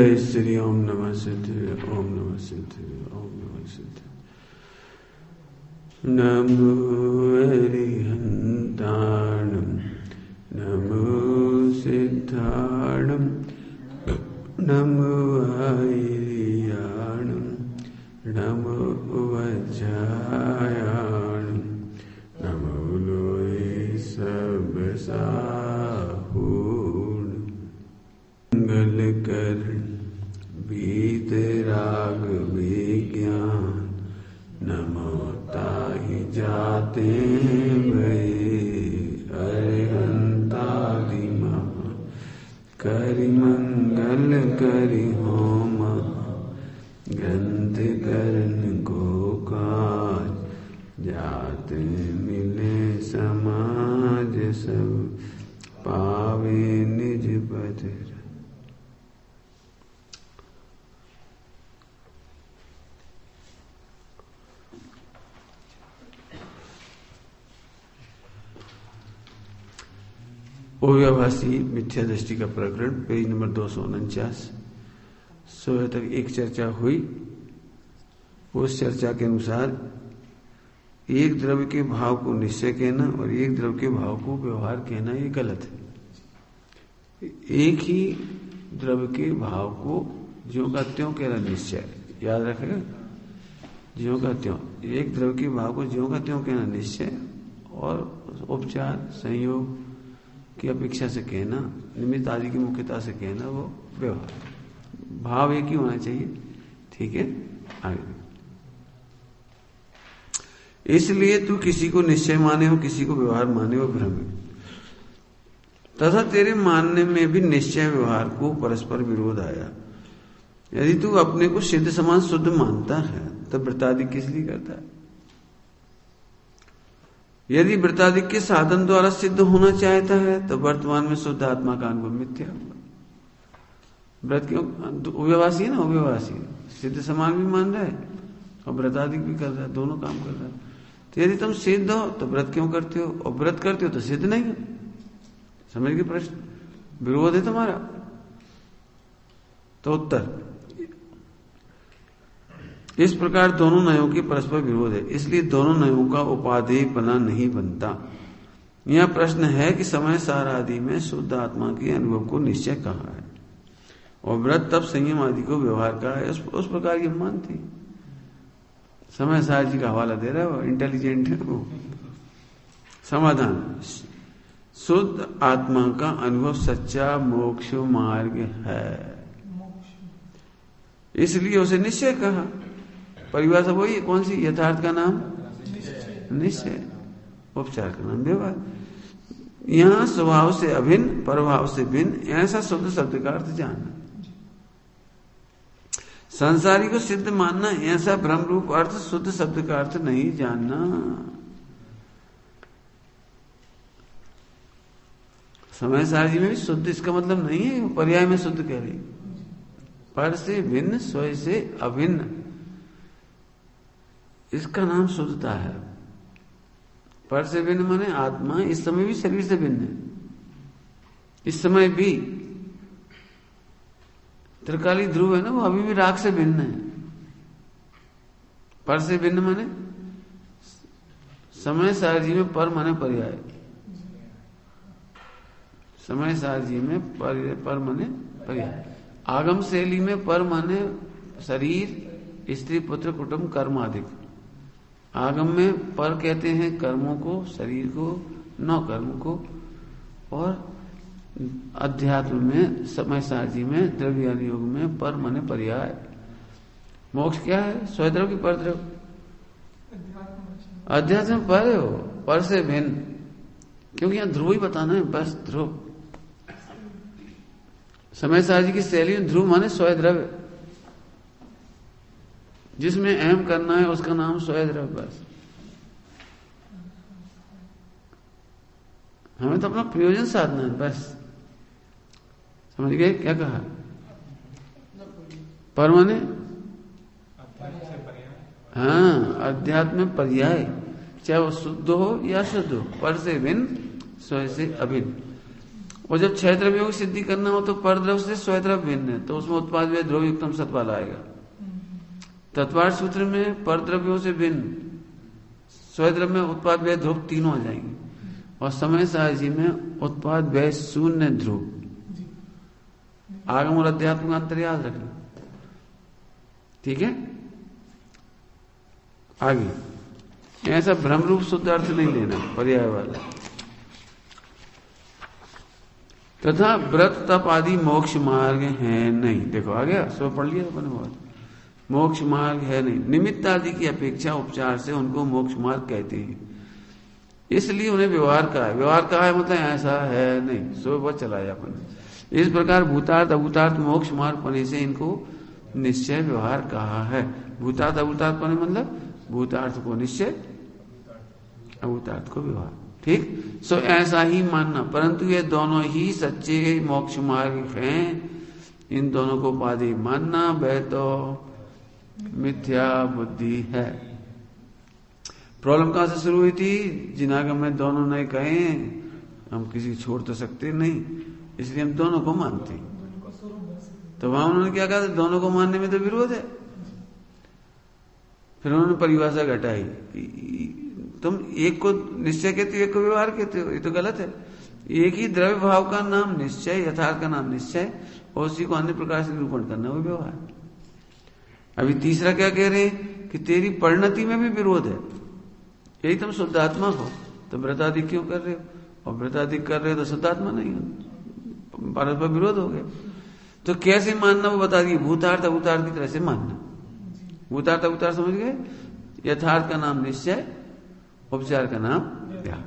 श्री ओम नमः सिद्धे ओम नमः सिद्धे ओम नमः सिद्धे। नमो अरिहन्ताणं नमो सिद्धाणं नमो आयर्याणं नमो वज्रायाणं नमो लोये सबसाहूण मंगल करण वीतराग विज्ञान नमो ताहि जाते भये अरिहंतादिमा करि मंगल करि होम ग्रंथ करण को काज जाते मिले समाज सब पावे निज पद। अव्यवभाषी मिथ्या दृष्टि का प्रकरण पेज नंबर 249। सुबह तक एक चर्चा हुई। उस चर्चा के अनुसार एक द्रव्य के भाव को निश्चय कहना और एक द्रव्य के भाव को व्यवहार कहना ये गलत है। एक ही द्रव्य के भाव को ज्यों का त्यों कहना निश्चय, याद रखेगा, ज्यों का त्यों। एक द्रव्य के भाव को ज्यों का त्यों कहना निश्चय और उपचार संयोग की अपेक्षा से कहना, निमित्त आदि की मुख्यता से कहना वो व्यवहार। भाव एक ही होना चाहिए। ठीक है, आगे। इसलिए तू किसी को निश्चय माने हो, किसी को व्यवहार माने हो भ्रम है। तथा तेरे मानने में भी निश्चय व्यवहार को परस्पर विरोध आया। यदि तू अपने को सिद्ध समान शुद्ध मानता है तब वृत्तादि किस लिए करता है? यदि वृत्तादि के साधन द्वारा सिद्ध होना चाहता है तो वर्तमान में शुद्ध आत्मा का अनुभव मिथ्या होगा। व्रत क्यों? अव्यवभाषी है ना, अव्यवभाषी सिद्ध समान भी मान रहा है और व्रतादि भी कर रहा है, दोनों काम कर रहा है। तो यदि तुम सिद्ध हो तो व्रत क्यों करते हो, और व्रत करते हो तो सिद्ध नहीं हो? समझ गए प्रश्न? विरोध है तुम्हारा। तो उत्तर इस प्रकार दोनों नयों के परस्पर विरोध है, इसलिए दोनों नयों का उपादेयपना नहीं बनता। यह प्रश्न है कि समय सार आदि में शुद्ध आत्मा के अनुभव को निश्चय कहा है और व्रत तप संयम आदि को व्यवहार कहा है। उस प्रकार ये मानती। समय सार जी का हवाला दे रहा है, वो इंटेलिजेंट है वो। समाधान, शुद्ध आत्मा का अनुभव सच्चा मोक्ष मार्ग है, इसलिए उसे निश्चय कहा। परिभाषा वही है, कौन सी? यथार्थ का नाम निश्चय, उपचार का नाम व्यवहार। यहां स्वभाव से अभिन्न, परभाव से भिन्न, ऐसा शुद्ध शब्द का अर्थ जानना। संसारी को सिद्ध मानना, ऐसा भ्रम रूप अर्थ शुद्ध शब्द का अर्थ नहीं जानना। समय सारजी में भी शुद्ध इसका मतलब नहीं है पर्याय में शुद्ध कह रही। पर से भिन्न, स्वय से अभिन्न, इसका नाम शुद्धता है। पर से भिन्न माने आत्मा इस समय भी शरीर से भिन्न है, इस समय भी त्रिकाली ध्रुव है ना, वो अभी भी राग से भिन्न है। पर से भिन्न माने समय सारजी में पर माने पर्याय, समय सारजी में पर माने पर्याय। आगम शैली में पर माने शरीर, स्त्री, पुत्र, कुटुंब, कर्म आदि। आगम में पर कहते हैं कर्मों को, शरीर को, नौ कर्म को। और अध्यात्म में समय सारजी में द्रव्यादि योग में पर माने पर्याय। मोक्ष क्या है? स्वद्रव की परद्रव? अध्यात्म में पर हो, पर से भिन्न, क्योंकि यहां ध्रुव ही बताना है, बस ध्रुव। समय सारजी की शैली में ध्रुव माने स्वद्रव्य, जिसमें अहम करना है उसका नाम स्वद्रव्य। बस हमें तो अपना प्रयोजन साधना है, बस। समझ गए क्या कहा? पर माने हाँ, अध्यात्म में पर्याय, चाहे वो शुद्ध हो या शुद्ध हो, पर से भिन्न, स्वय से अभिन्न। और जब 6 द्रव्यों की सिद्धि करना हो तो परद्रव्य से स्वद्रव्य भिन्न है, तो उसमें उत्पाद व्यय ध्रुव युक्तम सत वाला आएगा। तत्वार्थ सूत्र में परद्रव्यों से भिन्न स्वद्रव्य में उत्पाद व्यय ध्रुव तीनों आ जाएंगे, और समय साहजी में उत्पाद व्यय शून्य ध्रुव। आगम और अध्यात्म का अंतर याद रखना, ठीक है। आगे ऐसा भ्रम रूप शुद्ध अर्थ नहीं लेना पर्याय वाला। तथा व्रत तप आदि मोक्ष मार्ग है नहीं। देखो आ गया, सब पढ़ लिया अपने बहुत। मोक्ष मार्ग है नहीं, निमित्त आदि की अपेक्षा उपचार से उनको मोक्ष मार्ग कहते हैं, इसलिए उन्हें व्यवहार कहा है। व्यवहार कहा है मतलब ऐसा है नहीं, सो बहुत चलाया अपन। इस प्रकार भूतार्थ अभूतार्थ मोक्ष मार्ग पने से इनको निश्चय व्यवहार कहा है। भूतार्थ अभूतार्थ पने मतलब भूतार्थ को निश्चय, अभूतार्थ को व्यवहार, ठीक। सो ऐसा ही मानना, परंतु ये दोनों ही सच्चे मोक्ष मार्ग हैं, इन दोनों को उपाधि मानना वह तो मिथ्या बुद्धि है। प्रॉब्लम कहां से शुरू हुई थी? जिनागम में दोनों ने कहे हम किसी छोड़ तो सकते नहीं, इसलिए हम दोनों को मानते हैं। तो वहां उन्होंने क्या कहा था? दोनों को मानने में तो विरोध है। फिर उन्होंने परिभाषा घटाई, तुम एक को निश्चय कहते हो, एक को व्यवहार कहते हो, ये तो गलत है। एक ही द्रव्य भाव का नाम निश्चय, यथार्थ का नाम निश्चय, और उसी को अन्य प्रकार से निरूपण करना वो व्यवहार। अभी तीसरा क्या कह रहे हैं कि तेरी परिणति में भी विरोध है। यही तुम शुद्धात्मा हो तो व्रताधिक क्यों कर रहे हो, और व्रताधिक कर रहे हो तो शुद्धात्मा नहीं हो, परस्पर विरोध हो गया। तो कैसे मानना वो बता दिए, भूतार्थ अभूतार्थ की तरह से मानना। भूतार्थ अभूतार्थ समझ गए, यथार्थ का नाम निश्चय, उपचार का नाम व्याह।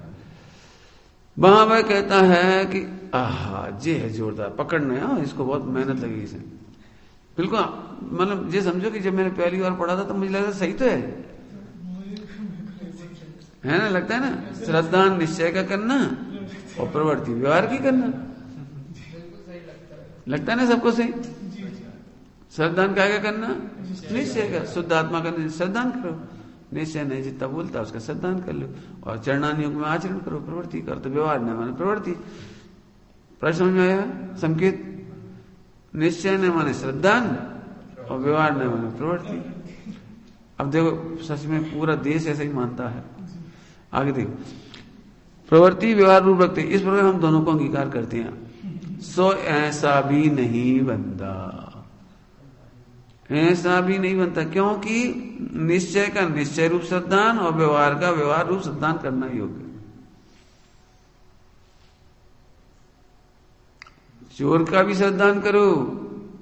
वहां वह कहता है कि आहा जे है जोरदार पकड़ना, इसको बहुत मेहनत लगी इसे, बिल्कुल। मतलब ये समझो कि जब मैंने पहली बार पढ़ा था तो मुझे लगा सही तो है ना, लगता है ना। श्रद्धा निश्चय का करना और प्रवृत्ति व्यवहार की करना, लगता है ना सबको सही। श्रद्धा क्या करना? निश्चय का, शुद्ध आत्मा का श्रद्धान करो, निश्चय नहीं जितना बोलता उसका श्रद्धान कर लो, और चरणान योग में आचरण करो, प्रवृत्ति करो। तो व्यवहार न माने प्रवृत्ति। प्रश्न समझ में आया? संकेत निश्चय न माने श्रद्धान और व्यवहार न माने प्रवृत्ति। अब देखो सच में पूरा देश ऐसा ही मानता है। आगे देखो, प्रवृत्ति व्यवहार रूप रखते, इस प्रकार हम दोनों को अंगीकार करते हैं। सो ऐसा भी नहीं बनता, ऐसा भी नहीं बनता, क्योंकि निश्चय का निश्चय रूप श्रद्धान और व्यवहार का व्यवहार रूप श्रद्धान करना योग्य। चोर का भी श्रद्धान करो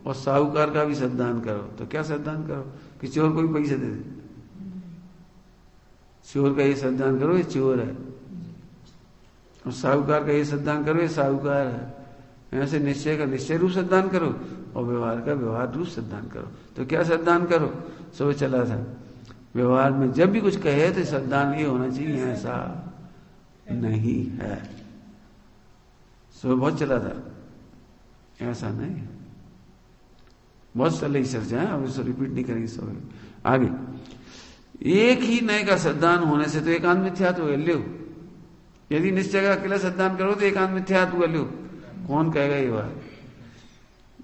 और साहूकार का भी श्रद्धान करो, तो क्या श्रद्धान करो कि चोर को भी पैसे दे दे। चोर का ये श्रद्धान करो ये चोर है, और साहूकार का ये श्रद्धान करो ये साहूकार है। ऐसे निश्चय का निश्चय रूप श्रद्धान करो और व्यवहार का व्यवहार रूप श्रद्धान करो। तो क्या श्रद्धान करो? सब चला था व्यवहार में जब भी कुछ कहे तो श्रद्धान ये होना चाहिए, ऐसा नहीं है। सब बहुत चला था, ऐसा नहीं है। बहुत सही चर्चा है, अब इसको रिपीट नहीं करेंगे। सब आगे, एक ही नए का श्रद्धान होने से तो एकांत मिथ्यात्व हो गया। यदि निश्चय का अकेला श्रद्धान करो तो एकांत मिथ्यात्व हुआ। लो कौन कहेगा ये बात?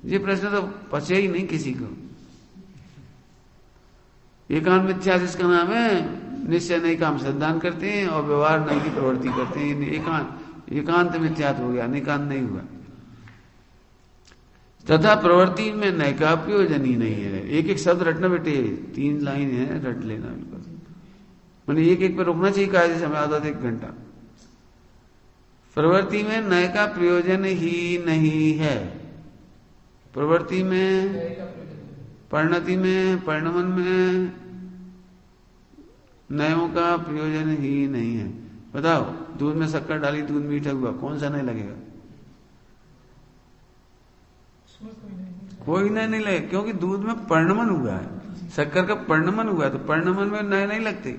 ये प्रश्न तो पचे ही नहीं किसी को। एकांत मिथ्या जिसका नाम है, निश्चय नहीं का हम श्रद्धान करते हैं और व्यवहार नहीं की प्रवृत्ति करते हैं, एकांत मिथ्यात्व हो गया, निकांत नहीं हुआ। तथा प्रवृत्ति में नय का प्रयोजन ही नहीं है। एक एक शब्द रटना बेटे, 3 लाइन है, रट लेना बिल्कुल। मैंने एक एक पे रुकना चाहिए, कायदे से हमें आधा 1 घंटा। प्रवृत्ति में नय का प्रयोजन ही नहीं है। प्रवृत्ति में, परिणति में, परिणमन में नयों का प्रयोजन ही नहीं है। बताओ, दूध में शक्कर डाली, दूध मीठा हुआ, कौन सा नहीं लगेगा? कोई नए नहीं लगे, क्योंकि दूध में परिणमन हुआ है, शक्कर का परिणमन हुआ है, तो परिणमन में नए नहीं लगते।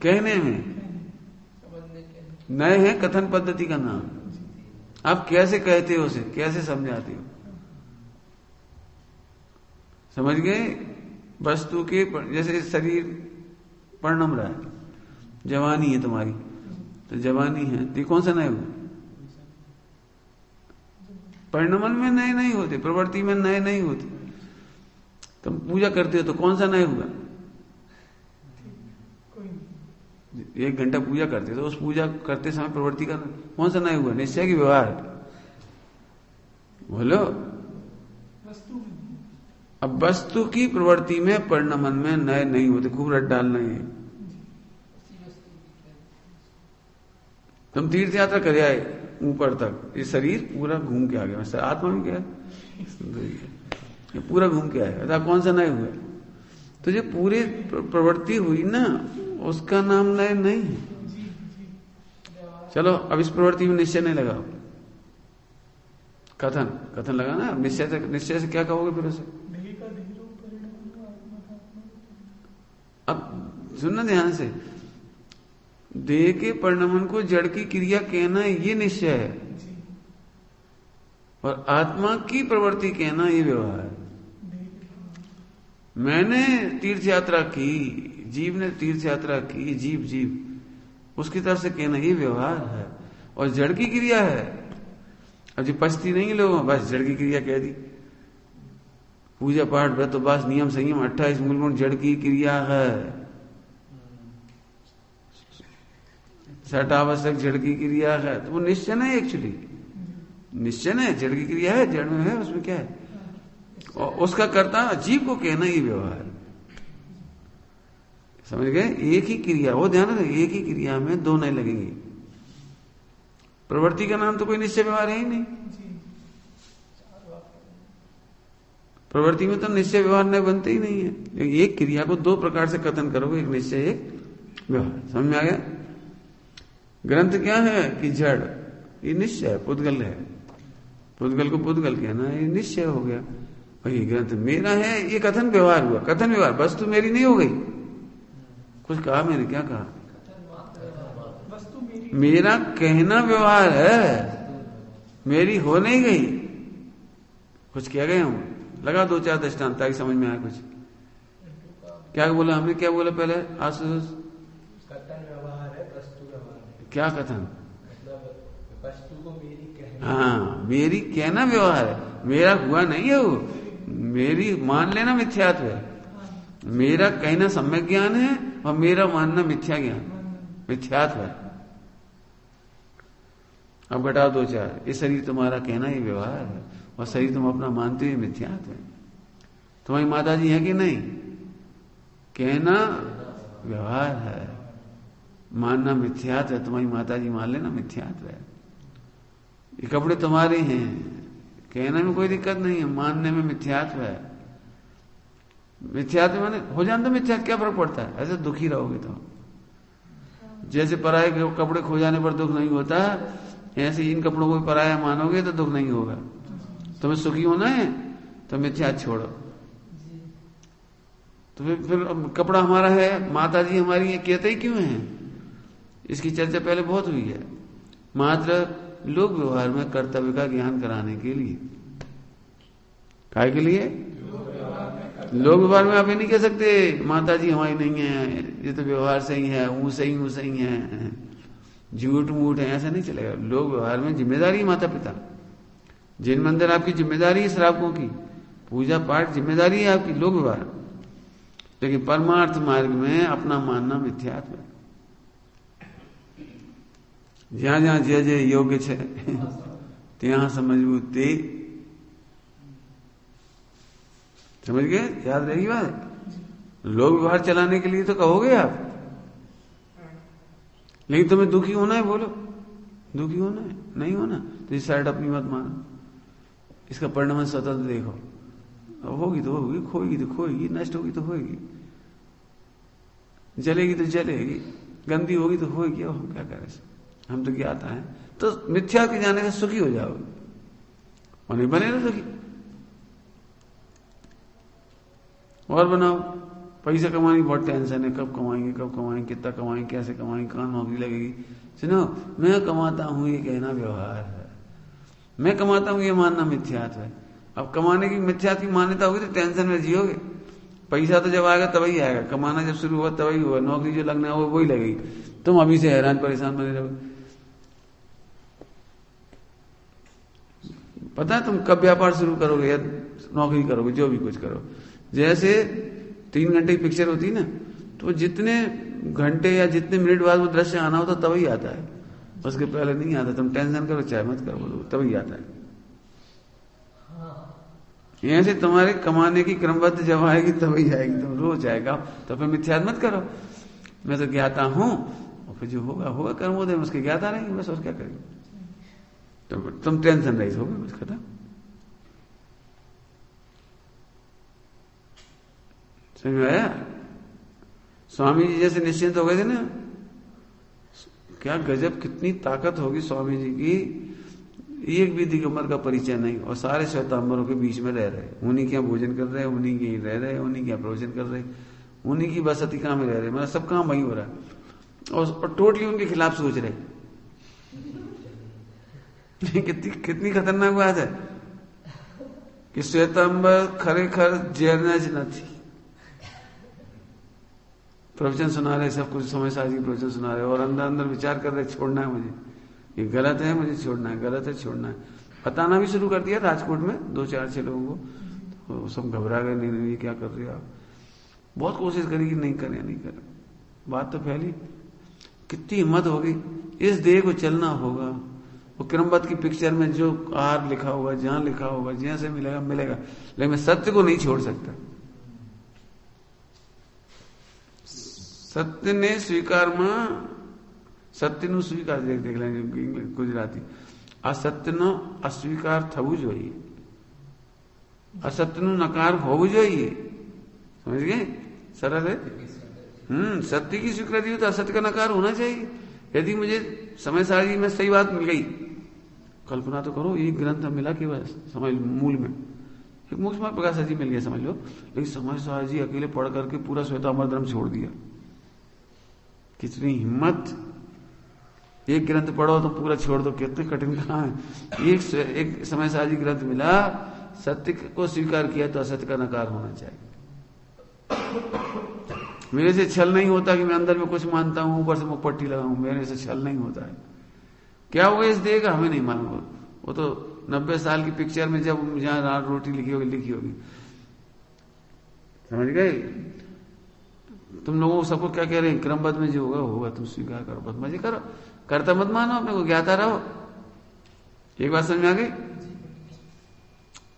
कहने में नए है कथन पद्धति का नाम। आप कैसे कहते हो उसे, कैसे समझाते हो? समझ गए? वस्तु के जैसे शरीर परिणम रहा है, जवानी है तुम्हारी, तो जवानी है, तो कौन सा नए हुआ? परिणमन में नए नहीं होते, प्रवृत्ति में नए नहीं होते। तुम पूजा करते हो तो कौन सा नए हुआ? 1 घंटा पूजा करते तो उस पूजा करते समय प्रवृत्ति का कौन सा नए हुआ? निश्चय की व्यवहार। बोलो। अब वस्तु की प्रवृत्ति में परिणमन में नए नहीं होते, खूब रट डालना है। तुम तीर्थ यात्रा कर आए ऊपर तक, ये शरीर पूरा घूम के आ गया, सर आत्मा भी क्या ये पूरा घूम के आएगा, कौन सा नए हुआ? तो जो पूरे प्रवृत्ति हुई ना, उसका नाम नए नहीं है। चलो अब इस प्रवृत्ति में निश्चय नहीं लगाओ, कथन लगाना। निश्चय से क्या कहोगे फिर उसे? अब सुनना ध्यान से, देह के परिणमन को जड़ की क्रिया कहना ये निश्चय है, और आत्मा की प्रवृत्ति कहना ये व्यवहार है। मैंने तीर्थ यात्रा की, जीव ने तीर्थ यात्रा की, जीव उसकी तरफ से कहना ये व्यवहार है, और जड़ की क्रिया है। अब जो पछती नहीं लोगों, बस जड़ की क्रिया कह दी। पूजा पाठ व्रत उपवास नियम संयम 28 मूल गुण जड़ की क्रिया है। छठ आवश्यक जड़ की क्रिया है, तो वो निश्चय है। एक्चुअली निश्चय है, जड़ की क्रिया है, जड़ में है, उसमें क्या है? और उसका कर्ता जीव को कहना ये व्यवहार। समझ गए? एक ही क्रिया, वो ध्यान रखें, एक ही क्रिया में दो नहीं लगेंगे। प्रवृत्ति का नाम तो कोई निश्चय व्यवहार है ही नहीं। प्रवृत्ति में तो निश्चय व्यवहार नहीं बनते ही नहीं है। एक क्रिया को दो प्रकार से कथन करोगे, एक निश्चय एक व्यवहार। समझ में आ गया? ग्रंथ क्या है कि जड़, ये निश्चय है, पुद्गल है। पुद्गल को पुद्गल कहना ये निश्चय हो गया। भाई ग्रंथ मेरा है, ये कथन व्यवहार हुआ। कथन व्यवहार, वस्तु मेरी नहीं हो गई। कुछ कहा मैंने, क्या कहा? मेरा कहना व्यवहार है, मेरी हो नहीं गई। कुछ कह गए हूं, लगा 2-4 दृष्टांत ताकि समझ में आया कुछ। क्या बोला हमने, क्या बोला पहले? आशुतोष कथन व्यवहार है, वस्तु व्यवहार है। क्या कथन? मतलब वस्तु को मेरी कहना। हाँ, मेरी कहना व्यवहार है, मेरा हुआ नहीं है वो। मेरी मान लेना मिथ्यात्व है। मेरा कहना सम्यक ज्ञान है और मेरा मानना मिथ्या ज्ञान, मिथ्यात्व है। अब घटाओ 2-4। ये शरीर तुम्हारा कहना ही व्यवहार है, और शरीर तुम अपना मानते हुए मिथ्यात्व है। तुम्हारी माता जी है कि नहीं? कहना व्यवहार है, मानना मिथ्यात्व है। तुम्हारी माता जी मान लेना मिथ्यात्व है। ये कपड़े तुम्हारे हैं, कहने में कोई दिक्कत नहीं है, मानने में मिथ्यात्व है। मिथ्यात्व माने हो जान तो मिथ्यात्व, क्या फर्क पड़ता है? ऐसे दुखी रहोगे तो। जैसे पराये कपड़े खो जाने पर दुख नहीं होता, ऐसे इन कपड़ों को पराया मानोगे तो दुख नहीं होगा। तुम्हें सुखी होना है तो मिथ्यात्व छोड़ो। तो फिर कपड़ा हमारा है, माता जी हमारी है, कहते ही क्यों है? इसकी चर्चा पहले बहुत हुई है। मात्र लोक व्यवहार में कर्तव्य का ज्ञान कराने के लिए। काय के लिए? लोक व्यवहार में आप ये नहीं कह सकते माता जी हमारी नहीं है, ये तो व्यवहार सही है, ऊ सही है, झूठ मूठ है, ऐसा नहीं चलेगा। लोक व्यवहार में जिम्मेदारी माता पिता, जिन मंदिर आपकी जिम्मेदारी है, श्रावकों की पूजा पाठ जिम्मेदारी है आपकी, लोक व्यवहार। लेकिन परमार्थ मार्ग में अपना मानना मिथ्यात्व है। જ્યાં જ્યાં જે જે યોગ્ય છે ત્યાં समझबू ते। समझ गए? याद रहेगी बात। लोक व्यवहार चलाने के लिए तो कहोगे आप, लेकिन तुम्हें दुखी होना है, बोलो दुखी होना है, नहीं होना तो इस साइड अपनी मत मानो। इसका परिणाम स्वतंत्र देखो। अब होगी तो होगी, खोएगी तो खोएगी, नष्ट होगी तो होगी, जलेगी तो जलेगी, गंदी होगी तो होगी। अब हम क्या करें, हम तो ज्ञाता है। तो मिथ्या के जाने से सुखी हो जाओगे और नहीं बने रहो सुखी। और बनाओ, पैसा कमाने की बहुत टेंशन है, कब कमाएंगे, कितना कमाएंगे, कैसे कमाएंगे, कहाँ नौकरी लगेगी। सुनो, मैं कमाता हूं ये कहना व्यवहार है, मैं कमाता हूं ये मानना मिथ्यात्व है। अब कमाने की मिथ्यात्व की मान्यता होगी तो टेंशन में जियोगे। पैसा तो जब आएगा तभी आएगा, कमाना जब शुरू हुआ तभी हुआ, नौकरी जो लगना है वही लगेगी। तुम अभी से हैरान परेशान बने रहोगे। पता है तुम कब व्यापार शुरू करोगे या नौकरी करोगे, जो भी कुछ करो। जैसे 3 घंटे की पिक्चर होती है ना, तो जितने घंटे या जितने मिनट बाद वो दृश्य आना होता तभी आता है, उसके पहले नहीं आता। तुम टेंशन करो चाहे मत करो, तभी आता है। ऐसे तुम्हारे कमाने की क्रमबद्ध जब आएगी तभी आएगी, तुम रोज आएगा। तो फिर मिथ्याद मत करो, मैं तो ज्ञाता हूं, और फिर जो होगा होगा, कर्मोदय में उसके ज्ञाता रहेंगे बस, और क्या करेंगे। तो तुम टेंशन रहित होगे, बस खत्म। समझ में आया? स्वामी जी जैसे निश्चिंत हो गए थे ना, क्या गजब, कितनी ताकत होगी स्वामी जी की। एक भी दिगंबर का परिचय नहीं, और सारे श्वेतांबरों के बीच में रह रहे, उन्हीं के यहाँ भोजन कर रहे, उन्हीं के रह रहे, उन्हीं के यहाँ प्रवचन कर रहे, उन्हीं की बसती कहाँ में रह रहे, मतलब सब काम वही हो रहा है, और टोटली उनके खिलाफ सोच रहे। कितनी खतरनाक बात है कि श्वेतांबर खरेखर जैनज न थी। प्रवचन सुना रहे, सब कुछ समय साजी प्रवचन सुना रहे, और अंदर अंदर विचार कर रहे, छोड़ना है मुझे, ये गलत है, मुझे छोड़ना है, गलत है, छोड़ना है। बताना भी शुरू कर दिया राजकोट में 2-4-6 लोगों को, तो सब घबरा गए, नहीं ये क्या कर रहे हो आप। बहुत कोशिश करी कि नहीं करें, नहीं करें, बात तो फैली। कितनी हिम्मत होगी, इस देह को चलना होगा। वो क्रमबद्ध की पिक्चर में जो आहार लिखा होगा, जहां लिखा होगा, जहां से मिलेगा मिलेगा, लेकिन मैं सत्य को नहीं छोड़ सकता। सत्य ने स्वीकार में, सत्य नु स्वीकार, देख लेंगे गुजराती, असत्य नो अस्वीकार थवु જોઈએ, असत्य नु नकार होवु જોઈએ। समझ गए? सरल है। सत्य की स्वीकृति हो तो असत्य का नकार होना चाहिए। यदि मुझे समय सारणी में सही बात मिल गई, कल्पना तो करो, एक ग्रंथ मिला केवल समझ मूल में, एक मुख में प्रकाश जी मिल गया समझ लो, लेकिन समय सार जी अकेले पढ़ करके पूरा श्वेतांबर धर्म छोड़ दिया। कितनी हिम्मत, एक ग्रंथ पढ़ो तो पूरा छोड़ दो, कितने कठिन कहाँ है। एक समय साजी ग्रंथ मिला, सत्य को स्वीकार किया तो असत्य का नकार होना चाहिए। मेरे से छल नहीं होता कि मैं अंदर में कुछ मानता हूं, ऊपर से मुख पट्टी लगाऊं, मेरे से छल नहीं होता है। क्या होगा इस देगा हमें नहीं मालूम, वो तो 90 साल की पिक्चर में जब जहां रोटी लिखी होगी। समझ गए? तुम लोगों को सबको क्या कह रहे हैं, क्रमबद्ध में जो होगा होगा, तुम स्वीकार करो, बस मजे करो, करता मत मानो, अपने को ज्ञाता रहो। एक बात समझ में आ गई?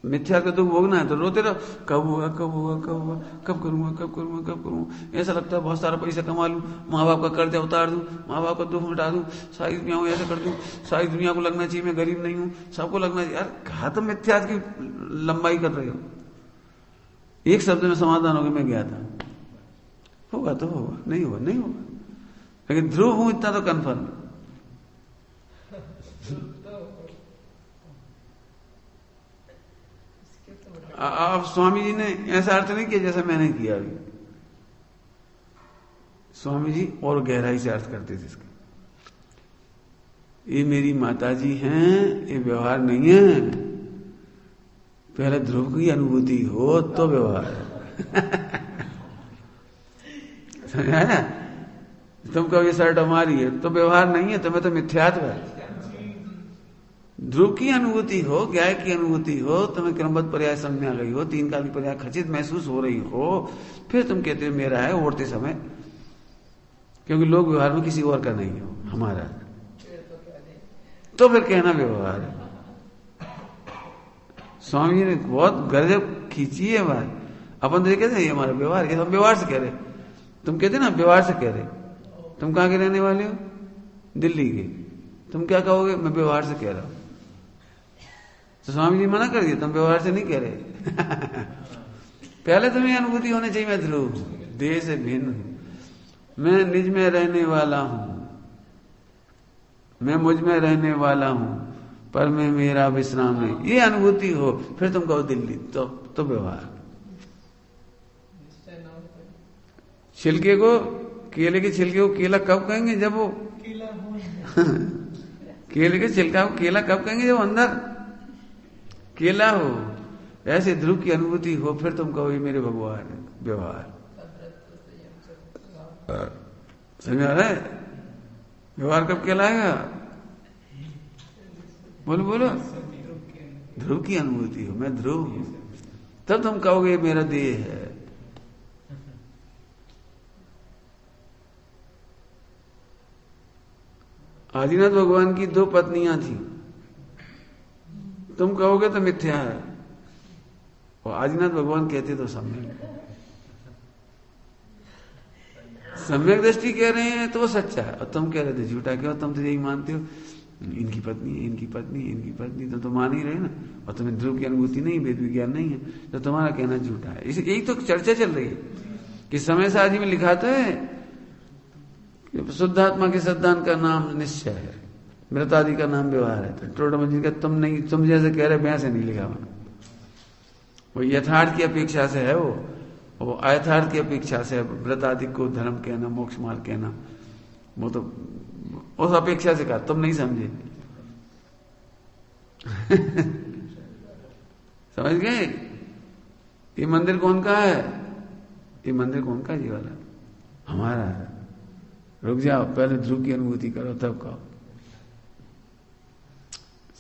मिथ्या का दुख भोगना है तो रोते रहो, कब होगा कब होगा कब होगा, कब करूंगा कब करूंगा कब करूंगा। ऐसा लगता है बहुत सारा पैसा कमा लूं, माँ बाप का कर्जा उतार दूं, माँ बाप का दुख मिटा दूं, सारी दुनिया को ऐसा कर दूं, सारी दुनिया को लगना चाहिए मैं गरीब नहीं हूं, सबको लगना चाहिए। यार कहा तो मिथ्या की लंबाई कर रहे हो। एक शब्द में समाधान होगा, मैं गया था, होगा तो होगा, नहीं होगा नहीं होगा, लेकिन ध्रुव हूं इतना तो कन्फर्म। अब स्वामी जी ने ऐसा अर्थ नहीं किया जैसा मैंने किया अभी। स्वामी जी और गहराई से अर्थ करते थे इसका। ये मेरी माता जी हैं, ये व्यवहार नहीं है, पहले ध्रुव की अनुभूति हो तो व्यवहार है। समझाया? तुम कहो ये शर्ट हमारी है तो व्यवहार नहीं है, तुम्हें तो मिथ्यात्व है। ध्रुव की अनुभूति हो, ज्ञाय की अनुभूति हो, तुम्हें क्रमबद्ध पर्याय समझ में आ गई हो, 3 काल की पर्याय खचित महसूस हो रही हो, फिर तुम कहते हो मेरा है ओढ़ते समय, क्योंकि लोग व्यवहार में किसी और का नहीं हो, हमारा है, तो फिर कहना व्यवहार है। स्वामी जी ने बहुत गजब खींची है बात। अपन तो ये कहते हैं ये हमारा व्यवहार है, हम व्यवहार से कह रहे, तुम कहते ना व्यवहार से कह रहे। तुम कहाँ के रहने वाले हो? दिल्ली के। तुम क्या कहोगे? मैं व्यवहार से कह रहा हूं। तो स्वामी जी मना कर दिया, तुम व्यवहार से नहीं कह रहे। पहले तुम्हें अनुभूति होनी चाहिए, मैं ध्रुव देह से भिन्न हूं, मैं निज में रहने वाला हूं, मैं मुझ में रहने वाला हूं, पर मैं मेरा विश्राम नहीं, ये अनुभूति हो, फिर तुम कहो दिल्ली, तो व्यवहार। छिलके को, केले के छिलके को केला कब कहेंगे? जब वो केले के छिलका को केला कब कहेंगे? जब अंदर केला हो। ऐसे ध्रुव की अनुभूति हो, फिर तुम कहो ये मेरे भगवान है। व्यवहार समझ आ रहा है? व्यवहार कब कहलाएगा? बोलो बोलो। ध्रुव की अनुभूति हो, मैं ध्रुव हूं, तब तुम कहोगे ये मेरा देह है। आदिनाथ भगवान की 2 पत्नियां थी, तुम कहोगे तो मिथ्या है, और आदिनाथ भगवान कहते तो सम्यक दृष्टि कह रहे हैं तो वो सच्चा है, और तुम कह रहे थे झूठा। क्यों? तुम तो यही मानते हो इनकी पत्नी, इनकी पत्नी, इनकी पत्नी, तो मान ही रहे ना, और तुम्हें ध्रुव की अनुभूति नहीं, वेद विज्ञान नहीं है, तो तुम्हारा कहना झूठा है। यही तो चर्चा चल रही है कि समय सारणी में लिखा तो है कि शुद्धात्मा के सिद्धांत का नाम निश्चय है, मृतादि का नाम व्यवहार है। तो टोटम जी का तुम जैसे कह रहे वैसे नहीं लिखा हुआ, वो यथार्थ की अपेक्षा से है, वो अयथार्थ की अपेक्षा से व्रत आदि को धर्म कहना, मोक्ष मार्ग कहना, वो तो उस अपेक्षा से कहा, तुम नहीं समझे। समझ गए? ये मंदिर कौन का है? ये मंदिर कौन का? ये वाला हमारा है। रुक जाओ, पहले ध्रुव की अनुभूति करो तब कहो।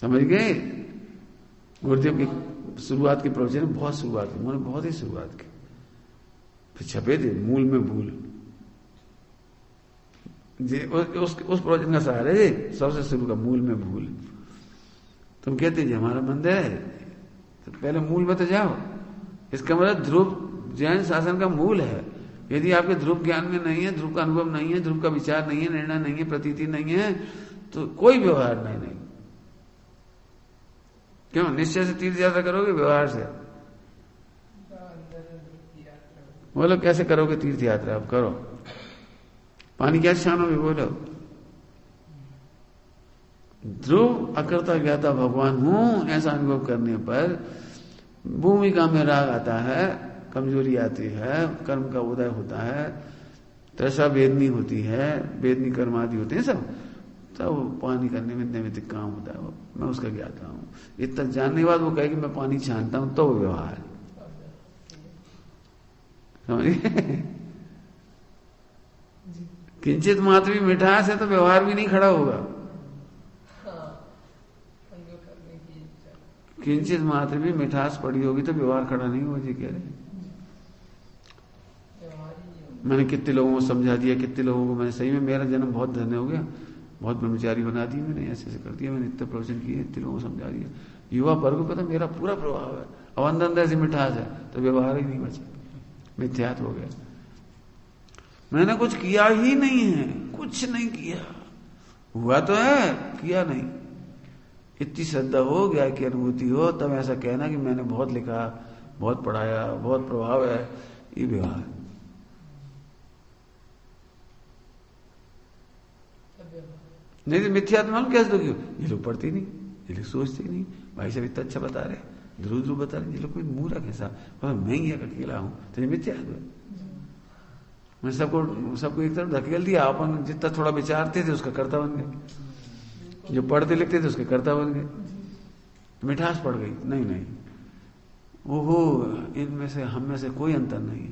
समझ गए? गुरुदेव की शुरुआत के प्रवचन बहुत शुरुआत की, उन्होंने बहुत ही शुरुआत की, फिर छपे थे मूल में भूल। उस प्रवचन का सहारा है सबसे शुरू का, मूल में भूल। तुम कहते जी हमारा मंदिर है, तो पहले मूल में तो जाओ। इसका मतलब ध्रुव जैन शासन का मूल है। यदि आपके ध्रुव ज्ञान में नहीं है, ध्रुव का अनुभव नहीं है, ध्रुव का विचार नहीं है, निर्णय नहीं है, प्रतीति नहीं है, तो कोई व्यवहार नहीं। क्यों? निश्चय से तीर्थ यात्रा करोगे? व्यवहार से बोलो कैसे करोगे तीर्थ यात्रा? अब करो। पानी क्या छानोगे? बोलो। ध्रुव अकर्ता ज्ञाता भगवान हूं ऐसा अनुभव करने पर भूमिका में राग आता है, कमजोरी आती है, कर्म का उदय होता है, तृषा वेदनी होती है, वेदनी कर्म आदि होते हैं सब, तब पानी करने में नैमित्तिक काम होता है। मैं उसका ज्ञाता हूं। इतना जानने के बाद वो कहे कि मैं पानी छानता हूं, तो व्यवहार समझिए। किंचित मात्र भी मिठास है तो व्यवहार भी नहीं खड़ा होगा। किंचित मात्र भी मिठास पड़ी होगी तो व्यवहार खड़ा नहीं होगा। जी कह रहे मैंने कितने लोगों को समझा दिया, कितने लोगों को मैंने सही में, मेरा जन्म बहुत धन्य हो गया, बहुत ब्रह्मचारी बना दिए मैंने, ऐसे ऐसे कर दिया मैंने, इतने प्रवचन किए, इतने लोगों को समझा दिया। युवा वर्ग को पता मेरा पूरा प्रभाव है, अब अंदर ऐसी मिठास है तो व्यवहार ही नहीं बचा, मिथ्यात हो गया। मैंने कुछ किया ही नहीं है, कुछ नहीं किया, हुआ तो है, किया नहीं। इतनी श्रद्धा हो, गया की अनुभूति हो, तब ऐसा कहना कि मैंने बहुत लिखा, बहुत पढ़ाया, बहुत प्रभाव है, ये व्यवहार। नहीं तो मिथ्यात्व मालूम कैसे दोगे? ये लोग पढ़ते नहीं, ये लोग सोचते नहीं, भाई साहब इतना अच्छा बता रहे, ध्रुव ध्रुव बता रहे, ये लोग कोई मूर्ख है साहब, मैं ही अकेला हूं, तो ये मिथ्यात्व है। मैं सबको एक तरफ धकेल दिया, अपन जितना थोड़ा विचारते थे उसका कर्ता बन गए, जो पढ़ते लिखते थे उसके कर्ता बन गए, मिठास पड़ गई। नहीं, ओहो, इनमें से हम में से कोई अंतर नहीं,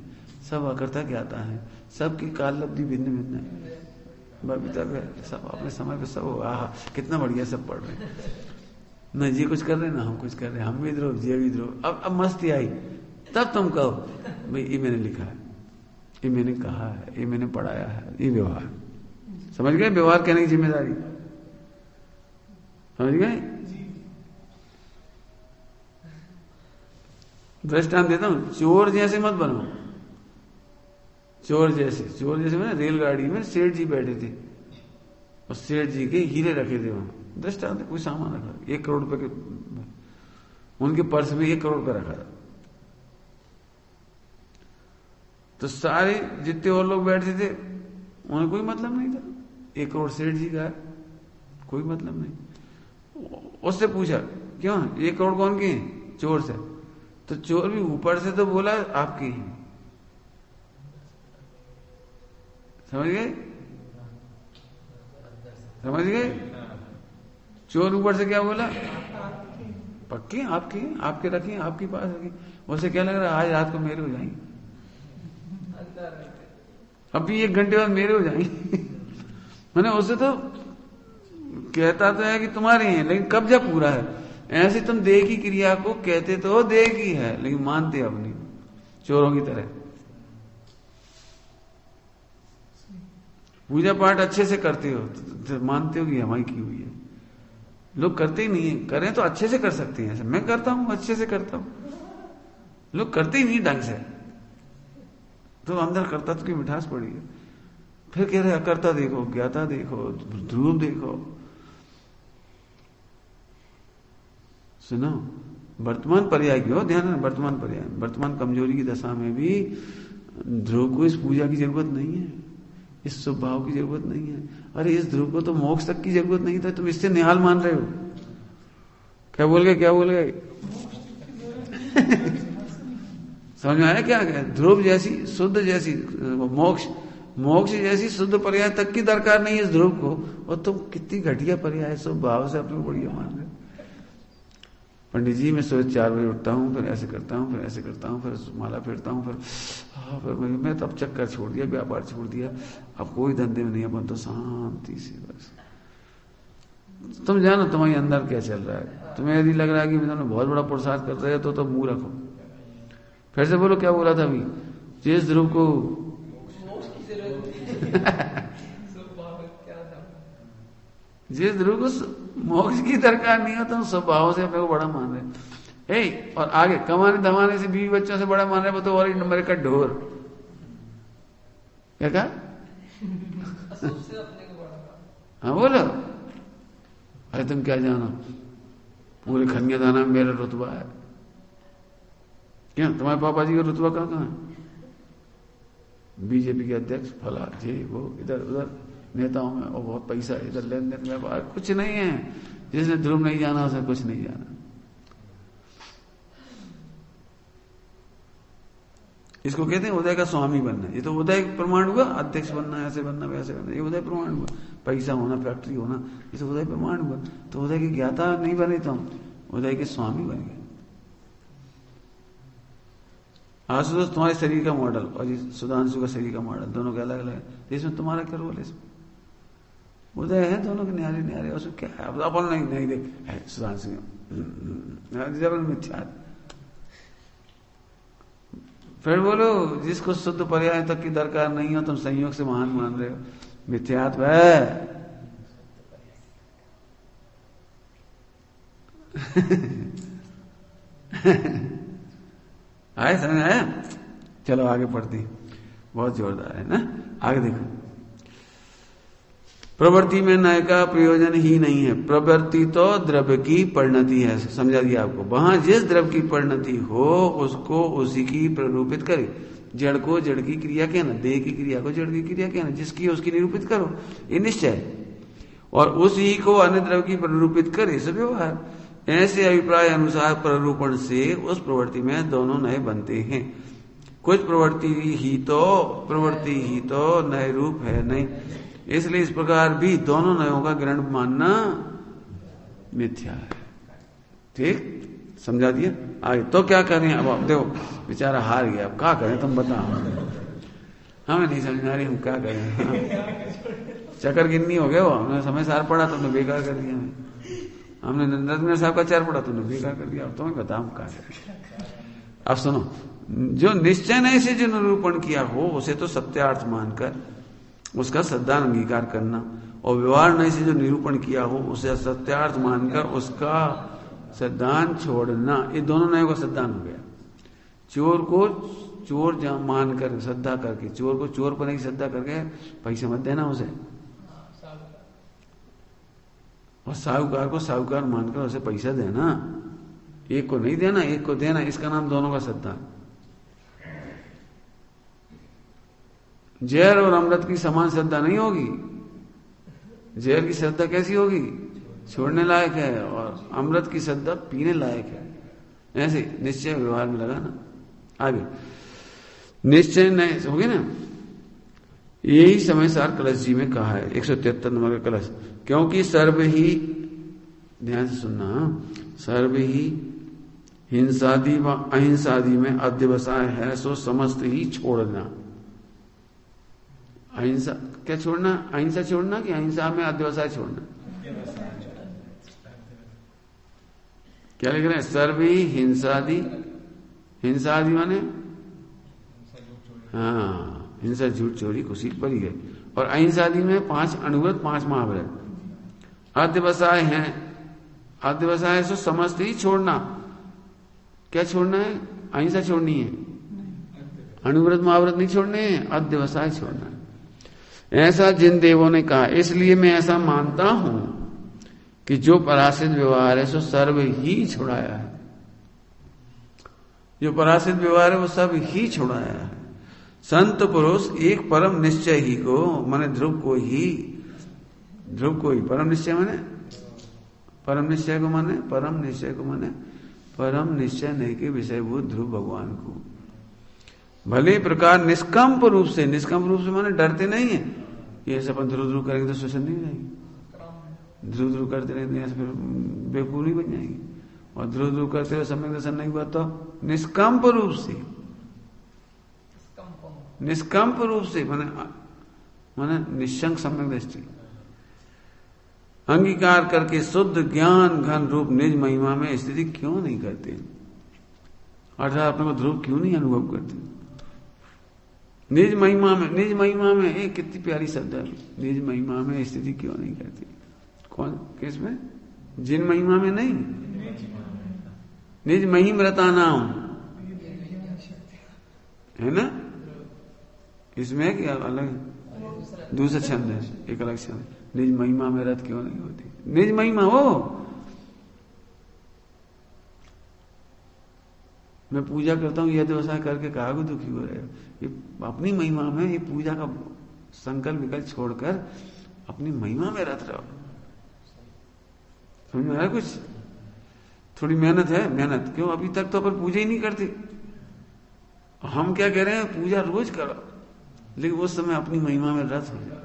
सब अकर्ता क्या आता है, सबकी काल लब्धि भिन्न भिन्न है, सब अपने समय पे सब। आहा कितना बढ़िया सब पढ़ रहे हैं, न जी कुछ कर रहे ना हम कुछ कर रहे हैं, हम भी ध्रुव जी भी ध्रुव। अब मस्ती आई, तब तुम कहो भाई ये मैंने लिखा है, ये मैंने कहा है, ये मैंने पढ़ाया है, ये व्यवहार। समझ गए? व्यवहार कहने की जिम्मेदारी समझ गए? दृष्टांत देता हूं, चोर जैसे मत बनो। चोर जैसे मैंने रेलगाड़ी में सेठ जी बैठे थे और सेठ जी के हीरे रखे थे वहां। दृष्टांत कोई सामान रखा, 1 करोड़ रुपए के, उनके पर्स में 1 करोड़ रुपए रखा था। तो सारे जितने और लोग बैठे थे उन्हें कोई मतलब नहीं था, 1 करोड़ सेठ जी का है, कोई मतलब नहीं। उससे पूछा क्यों 1 करोड़ कौन के हैं? चोर से। तो चोर भी ऊपर से तो बोला आपके ही। समझ गए? समझ गए? चोर ऊपर से क्या बोला? पक्के आपके आपके रखें, आपके पास रखें। उसे क्या लग रहा है आज रात को मेरे हो जाएंगे, अभी 1 घंटे बाद मेरे हो जाएंगे। मैंने उसे तो कहता तो है कि तुम्हारे हैं, लेकिन कब्जा पूरा है। ऐसे तुम देह की क्रिया को कहते तो देह की है, लेकिन मानते अब नहीं, चोरों की तरह। पूजा पाठ अच्छे से करते हो तो मानते हो कि हमारी की हुई है। लोग करते ही नहीं है, करें तो अच्छे से कर सकते हैं। मैं करता हूं, अच्छे से करता हूं, लोग करते ही नहीं ढंग से। तो अंदर करता तो की मिठास पड़ी है। फिर कह रहे अकर्ता देखो, ज्ञाता देखो, ध्रुव देखो। सुनो, वर्तमान पर्याय की हो ध्यान है, वर्तमान पर्याय, वर्तमान कमजोरी की दशा में भी ध्रुव को इस पूजा की जरूरत नहीं है, इस स्वभाव की जरूरत नहीं है। अरे इस ध्रुव को तो मोक्ष तक की जरूरत नहीं था, तुम इससे निहाल मान रहे हो। क्या बोल गए, क्या बोल गए? समझ में आया क्या? ध्रुव जैसी शुद्ध, जैसी मोक्ष जैसी शुद्ध पर्याय तक की दरकार नहीं है इस ध्रुव को, और तुम कितनी घटिया पर्याय स्वभाव से अपने को बढ़िया मान रहे। पंडित जी मैं सुबह 4 बजे उठता हूँ, फिर ऐसे करता हूँ, फिर ऐसे करता हूँ, फिर माला फेरता हूँ, फिर मैं तो अब चक्कर छोड़ दिया, व्यापार छोड़ दिया, अब कोई धंधे में नहीं, अपन तो शांति से बस। तुम जानो तुम्हारे अंदर क्या चल रहा है। तुम्हें यदि लग रहा है कि तुमने बहुत बड़ा पुरुषार्थ कर रहे हो तो मुंह रखो। फिर से बोलो, क्या बोला था अभी? जिस ध्रुव को जिस ध्रुव को मोक्ष की दरकार नहीं हो, तुम स्वभाव से अपने को बड़ा मान रहे। और आगे कमाने धमाने से, बीवी बच्चों से बड़ा मान रहे, तो और नंबर का ढोर। क्या कहा? हाँ बोलो। अरे तुम क्या जानो, पूरे खनिया दाना में मेरा रुतबा है। क्या तुम्हारे पापा जी का रुतबा कहाँ है? बीजेपी के अध्यक्ष, फला जी, वो इधर उधर नेताओं में, और बहुत पैसा इधर, लेन देन व्यापार, कुछ नहीं है। जिसने ध्रुव नहीं जाना उसे कुछ नहीं जाना। इसको कहते हैं उदय का स्वामी बनना। ये तो उदय प्रमाण हुआ, अध्यक्ष बनना, ऐसे बनना, वैसे बनना, ये उदय प्रमाण हुआ। पैसा होना, फैक्ट्री होना, ये तो उदय प्रमाण हुआ। तो उदय की ज्ञाता नहीं बने तुम, उदय के स्वामी बन गए। आशुतोष तुम्हारे शरीर का मॉडल और सुधांशु का शरीर का मॉडल, दोनों के अलग अलग है। इसमें तुम्हारा क्या रोल है? इसमें उदय है, दोनों के न्यारे न्यारे। उसमें क्या है? अपन नहीं देख है सुधांशु जबरन मिथ्या। फिर बोलो, जिसको शुद्ध पर्याय तक की दरकार नहीं हो, तुम संयोग से महान मान रहे हो, मिथ्यात्व है। आए समझ आया? चलो आगे पढ़ती, बहुत जोरदार है ना। आगे देखो, प्रवृत्ति में नय का प्रयोजन ही नहीं है। प्रवृत्ति तो द्रव्य की परिणति है, समझा दिया आपको। वहां जिस द्रव्य की परिणति हो उसको उसी की प्ररूपित करे। जड़ को जड़ की क्रिया कहना, देह की क्रिया को जड़ की क्रिया कहना, जिसकी उसकी निरूपित करो, ये निश्चय। और उसी को अन्य द्रव्य की प्ररूपित करे, सब व्यवहार। ऐसे अभिप्राय अनुसार प्ररूपण से उस प्रवृत्ति में दोनों नए बनते हैं। कुछ प्रवृत्ति ही तो नए रूप है नहीं, इसलिए इस प्रकार भी दोनों नयों का ग्रहण मानना मिथ्या है। ठीक समझा दिया? आगे तो क्या करें अब? देखो बेचारा हार गया, अब क्या करें तुम बताओ। हमें नहीं समझ आ रही, हम क्या करें। चक्कर गिन्नी हो गया वो, हमने समय सार पढ़ा तुमने बेकार कर दिया। हमने नंदन साहब का चार पढ़ा तुमने बेकार कर दिया। अब तुम्हें बताओ क्या करें। अब सुनो, जो निश्चय नहीं से जो निरूपण किया हो उसे तो सत्यार्थ मानकर उसका सद्दान अंगीकार करना, और व्यवहार नहीं से जो निरूपण किया हो उसे सत्यार्थ मानकर उसका सद्दान छोड़ना, ये दोनों नयों का सद्दान हो गया। चोर को चोर मानकर श्रद्धा करके, चोर को चोर पर नहीं श्रद्धा करके पैसे मत देना उसे, और साहूकार को साहूकार मानकर उसे पैसा देना। एक को नहीं देना, एक को देना, इसका नाम दोनों का सद्दान। जहर और अमृत की समान श्रद्धा नहीं होगी। जहर की श्रद्धा कैसी होगी? छोड़ने लायक है, और अमृत की श्रद्धा पीने लायक है। ऐसे निश्चय व्यवहार में लगाना। आगे निश्चय नहीं होगी ना, यही समय सार कलश जी में कहा है 173 नंबर का कलश। क्योंकि सर्व ही ध्यान से सुनना, सर्व ही हिंसादि व अहिंसादि में अध्यवसाय है, सो समस्त ही छोड़ना। अहिंसा क्या छोड़ना? अहिंसा छोड़ना कि अहिंसा में अध्यवसाय छोड़ना? क्या लिख रहे हैं? सर्व ही हिंसादि, हिंसादि माने हाँ, हिंसा झूठ चोरी कुशील पर ही है। और अहिंसादि में 5 अनुव्रत 5 महाव्रत। अध्यवसाय है, अध्यवसाय से समस्त ही छोड़ना। क्या छोड़ना है? अहिंसा छोड़नी है, अनुव्रत महाव्रत नहीं छोड़ने हैं, अध्यवसाय छोड़ना है। ऐसा जिन देवों ने कहा, इसलिए मैं ऐसा मानता हूं कि जो परासित व्यवहार है सो सर्व ही छुड़ाया है। जो परासित व्यवहार है वो सब ही छुड़ाया है। संत पुरुष एक परम निश्चय ही को माने ध्रुव को ही, ध्रुव को ही परम निश्चय माने, परम निश्चय को माने, परम निश्चय को माने परम निश्चय नहीं के विषयभूत ध्रुव भगवान को भले प्रकार निष्कंप रूप से, निष्कंप रूप से माने डरते नहीं है। ये ऐसे अपन ध्रुव ध्रुव करेंगे तो शोषण नहीं रहेंगे, ध्रुव ध्रुव करते रहेंगे ऐसे फिर बेवकूफ नहीं बन जाएंगे। और ध्रुव ध्रुव करते हुए सम्यक दर्शन नहीं हुआ तो निष्कंप रूप से, निष्कंप रूप से माने निशंक सम्यक दृष्टि अंगीकार करके शुद्ध ज्ञान घन रूप निज महिमा में स्थिति क्यों नहीं करते? अर्थात अपने को ध्रुव क्यों नहीं अनुभव करते? निज महिमा में, निज महिमा में, एक कितनी प्यारी शब्द है, निज महिमा में स्थिति क्यों नहीं करते? कौन किस में? जिन महिमा में नहीं, निज महिम्रता नाम है ना, इसमें है क्या अलग दूसरा छंद है, एक अलग छंद। निज महिमा में रत क्यों नहीं होती? निज महिमा हो, मैं पूजा करता हूं यह व्यवसाय करके कहा को दुखी हो रहे हो? ये अपनी महिमा में, ये पूजा का संकल्प विकल्प छोड़कर अपनी महिमा में रत रहो। समझ में आया कुछ? थोड़ी मेहनत है, मेहनत क्यों? अभी तक तो अपन पूजा ही नहीं करते। हम क्या कह रहे हैं? पूजा रोज करो, लेकिन उस समय अपनी महिमा में रत हो जाओ,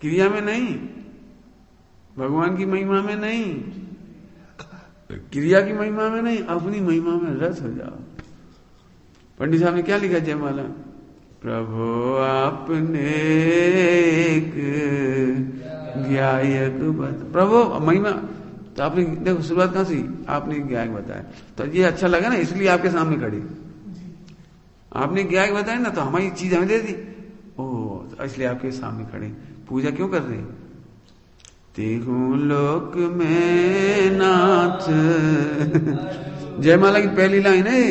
क्रिया में नहीं, भगवान की महिमा में नहीं, क्रिया की महिमा में नहीं, अपनी महिमा में रत हो जाओ। पंडित साहब ने क्या लिखा जयमाला? प्रभु आपने एक ज्ञायक प्रभु महिमा, तो आपने देखो शुरुआत कहां से? आपने ज्ञायक बताया, तो ये अच्छा लगा ना, इसलिए आपके सामने खड़ी। आपने ज्ञायक बताया ना, तो हमारी चीज हमें दे दी, ओ इसलिए आपके सामने खड़े। पूजा क्यों कर रहे? तेहू लोक में नाथ। जयमाला की पहली लाइन है,